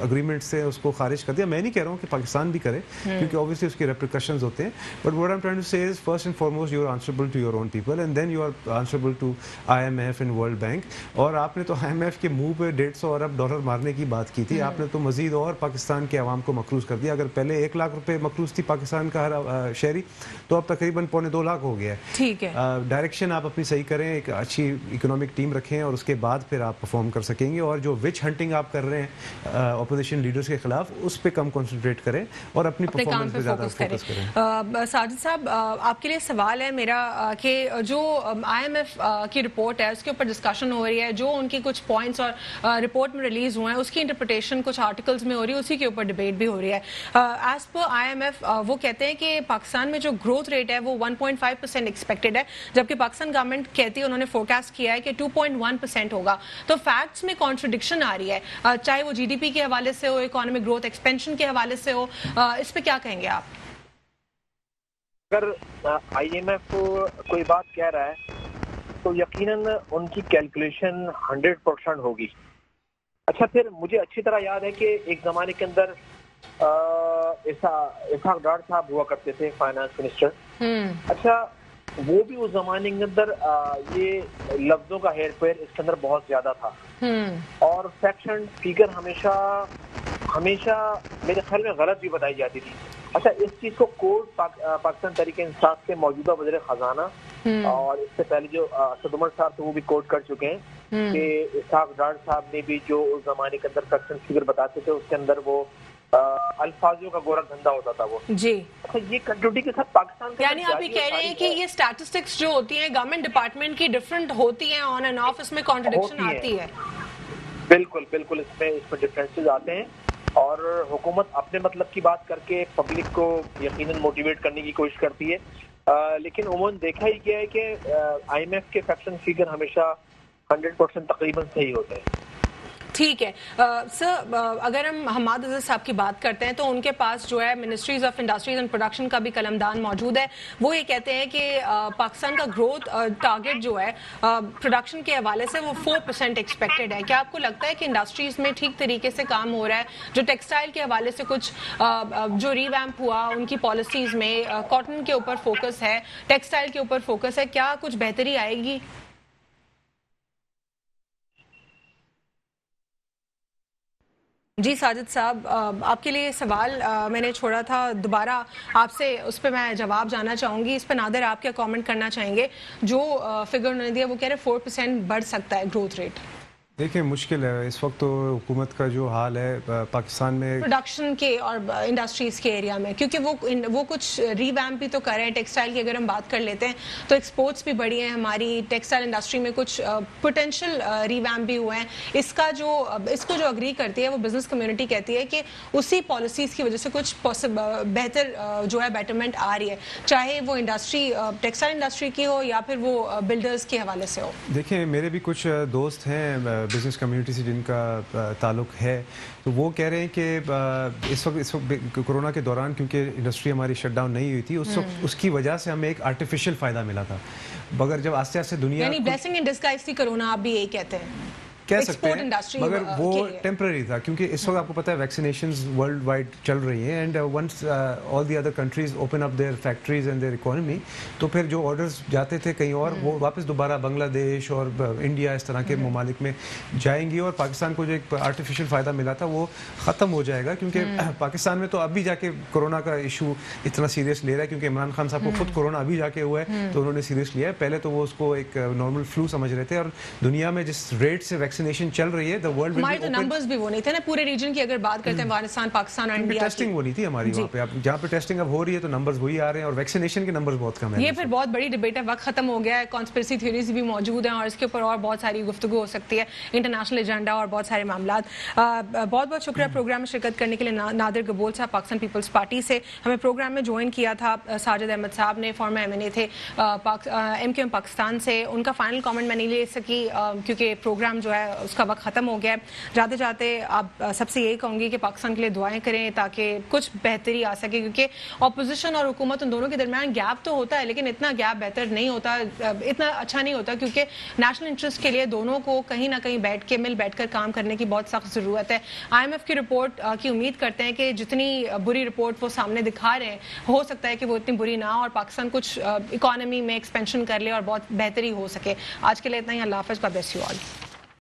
अग्रीमेंट्स थे उसको खारिज कर दिया। मैं नहीं कह रहा हूँ कि पाकिस्तान भी करे, क्योंकि ऑब्वियसली उसके रेप्रिकॉशंस होते हैं, but what I am trying to say is first and foremost you are answerable to your own people and then you are answerable to IMF and world bank. और आपने तो IMF के मुंह पे $150 अरब मारने की बात की थी, आपने तो मजीद और पाकिस्तान के अवाम को मकरूज कर दिया। अगर पहले 1 लाख रुपए मकरूज थी पाकिस्तान का हर शहरी, तो अब तकरीबन 2.25 लाख हो गया है। ठीक है, डायरेक्शन आप अपनी सही करें, एक अच्छी इकोनॉमिक टीम रखें और उसके बाद फिर आप परफॉर्म कर सकेंगे। और जो विच हंटिंग आप कर रहे हैं अपोजिशन लीडर्स के खिलाफ, उस पर कम कॉन्सेंट्रेट करें और अपनी परफॉर्मेंस पे ज़्यादा फोकस करें। साजिद साहब, आपके लिए सवाल है मेरा कि जो IMF की रिपोर्ट है उसके ऊपर डिस्कशन हो रही है, जो उनके कुछ पॉइंट्स और रिपोर्ट में रिलीज हुए हैं उसकी इंटरप्रिटेशन कुछ आर्टिकल्स में हो रही है, उसी के ऊपर डिबेट भी हो रही है। एज पर IMF वो कहते हैं कि पाकिस्तान में जो ग्रोथ रेट है वो 1.5% एक्सपेक्टेड है, जबकि पाकिस्तान गवर्नमेंट कहती है, उन्होंने फोरकास्ट किया है कि 2.1% होगा। तो फैक्ट्स में कॉन्ट्रडिक्शन आ रही है, चाहे वो GDP के हवाले से हो, इकोनॉमिक ग्रोथ एक्सपेंशन के हवाले से हो, इस पे क्या कहेंगे आप? अगर IMF कोई बात कह रहा है तो यकीनन उनकी कैलकुलेशन 100% होगी। अच्छा, फिर मुझे अच्छी तरह याद है कि एक जमाने के अंदर इसहाक डार साहब हुआ करते थे फाइनेंस मिनिस्टर। अच्छा, वो भी उस जमाने के अंदर ये लफ्जों का हेर फेर इसके अंदर बहुत ज्यादा था और फैक्ट एंड फिगर हमेशा मेरे ख्याल में गलत भी बताई जाती थी। अच्छा, इस चीज को कोर्ट पाकिस्तान तहरीक इंसाफ के मौजूदा वज़ीर खजाना और इससे पहले जो असद उमर साहब थे वो भी कोर्ट कर चुके हैं कि इसहाक डार साहब ने भी जो उस जमाने के अंदर फैक्ट एंड फिगर बताते थे उसके अंदर वो अल्फाजों का गोरा धंधा होता था वो जी। अच्छा, ये कंट्रोटी के साथ पाकिस्तान का, यानी आप ये कह रहे हैं कि ये स्टैटिस्टिक्स जो होती हैं गवर्नमेंट डिपार्टमेंट की डिफरेंट होती हैं ऑन एंड ऑफ, इसमें कॉन्ट्रडिक्शन आती है। बिल्कुल बिल्कुल, इसमें डिफरेंसेस आते हैं और हुकूमत अपने मतलब की बात करके पब्लिक को यकीनन मोटिवेट करने की कोशिश करती है, लेकिन उम्मन देखा ही गया है कि IMF के फैक्ट एंड फिगर हमेशा 100% तकरीबन सही होते हैं। ठीक है सर, अगर हम हमाद अज़ीज़ साहब की बात करते हैं तो उनके पास जो है ministries of industries and production का भी कलमदान मौजूद है। वो ये कहते हैं कि पाकिस्तान का ग्रोथ टारगेट जो है प्रोडक्शन के हवाले से वो 4% एक्सपेक्टेड है। क्या आपको लगता है कि इंडस्ट्रीज में ठीक तरीके से काम हो रहा है? जो टेक्सटाइल के हवाले से कुछ जो रिवैम्प हुआ उनकी पॉलिसीज में, कॉटन के ऊपर फोकस है, टेक्सटाइल के ऊपर फोकस है, क्या कुछ बेहतरी आएगी? जी साजिद साहब, आपके लिए सवाल मैंने छोड़ा था, दोबारा आपसे उस पर मैं जवाब जानना चाहूँगी। इस पर नादिर आप क्या कमेंट करना चाहेंगे? जो फिगर उन्होंने दिया वो कह रहे 4% बढ़ सकता है ग्रोथ रेट। देखिए, मुश्किल है इस वक्त तो हुकूमत का जो हाल है पाकिस्तान में प्रोडक्शन के और इंडस्ट्रीज के एरिया में, क्योंकि वो कुछ रिवैम्प भी तो कर रहे हैं। टेक्सटाइल की अगर हम बात कर लेते हैं तो एक्सपोर्ट्स भी बढ़ी हैं हमारी, टेक्सटाइल इंडस्ट्री में कुछ पोटेंशियल रिवैम्प भी हुए हैं। इसको जो अग्री करती है वो बिजनेस कम्युनिटी कहती है कि उसी पॉलिसीज की वजह से कुछ बेहतर जो है बेटरमेंट आ रही है, चाहे वो इंडस्ट्री टेक्सटाइल इंडस्ट्री की हो या फिर वो बिल्डर्स के हवाले से हो। देखिए, मेरे भी कुछ दोस्त हैं बिजनेस कम्युनिटी से जिनका ताल्लुक है, तो वो कह रहे हैं कि इस वक्त कोरोना के दौरान क्योंकि इंडस्ट्री हमारी शट डाउन नहीं हुई थी, उस वक्त उसकी वजह से हमें एक आर्टिफिशियल फ़ायदा मिला था। मगर जब आस्ते आस्ते दुनिया यानी ब्लेसिंग इन डिस्गाइज थी कोरोना, आप भी यही कहते हैं? कह सकते हैं, मगर वो टेम्पररी था क्योंकि इस वक्त आपको पता है वैक्सीनेशंस वर्ल्ड वाइड चल रही हैं and once all the other countries open up their factories and their economy, तो फिर जो ऑर्डर्स जाते थे कहीं और वो वापस दोबारा बांग्लादेश और इंडिया इस तरह के ममालिक में जाएंगी और पाकिस्तान को जो एक आर्टिफिशियल फ़ायदा मिला था वो ख़त्म हो जाएगा। क्योंकि पाकिस्तान में तो अभी जाके कोरोना का इशू इतना सीरियस ले रहा है क्योंकि इमरान खान साहब को खुद कोरोना अभी जाके हुआ है तो उन्होंने सीरियस लिया है। पहले तो वो उसको एक नॉर्मल फ्लू समझ रहे थे और दुनिया में जिस रेट से वैक्सीन वैक्सीनेशन चल रही है, द वर्ल्ड हमारे तो नंबर्स भी वो नहीं थे ना पूरे रीजन की, अगर बात करते हैं अफगानिस्तान, पाकिस्तान और इंडिया, टेस्टिंग वो नहीं थी हमारी वहाँ पे। अब जहाँ पे टेस्टिंग अब हो रही है तो नंबर्स वही आ रहे हैं और वैक्सीनेशन के नंबर्स बहुत कम है। ये फिर बहुत बड़ी डिबेट है, वक्त खत्म हो गया है, कॉन्स्पिरेसी थ्योरीज भी मौजूद हैं और इसके ऊपर और बहुत सारी गुफ्तगू हो सकती है, इंटरनेशनल एजेंडा और बहुत सारे मामला। बहुत बहुत शुक्रिया प्रोग्राम में शिरकत करने के लिए नादिर गबोल साहब पाकिस्तान पीपल्स पार्टी से। हमें प्रोग्राम में ज्वाइन किया था साजिद अहमद साहब ने, फॉर्मर MNA थे MQM पाकिस्तान से। उनका फाइनल कमेंट मैं नहीं ले सकी क्योंकि प्रोग्राम जो है उसका वक्त ख़त्म हो गया है। जाते जाते आप सबसे यही कहूँगी कि पाकिस्तान के लिए दुआएं करें ताकि कुछ बेहतरी आ सके, क्योंकि अपोजिशन और हुकूमत उन दोनों के दरमियान गैप तो होता है लेकिन इतना गैप बेहतर नहीं होता, इतना अच्छा नहीं होता, क्योंकि नेशनल इंटरेस्ट के लिए दोनों को कहीं ना कहीं बैठकर काम करने की बहुत सख्त ज़रूरत है। IMF की रिपोर्ट की उम्मीद करते हैं कि जितनी बुरी रिपोर्ट वो सामने दिखा रहे हैं हो सकता है कि वो इतनी बुरी ना हो और पाकिस्तान कुछ इकोनॉमी में एक्सपेंशन कर ले और बहुत बेहतरी हो सके। आज के लिए इतना ही। अल्लाह हाफ़िज़, गॉड ब्लेस यू ऑल।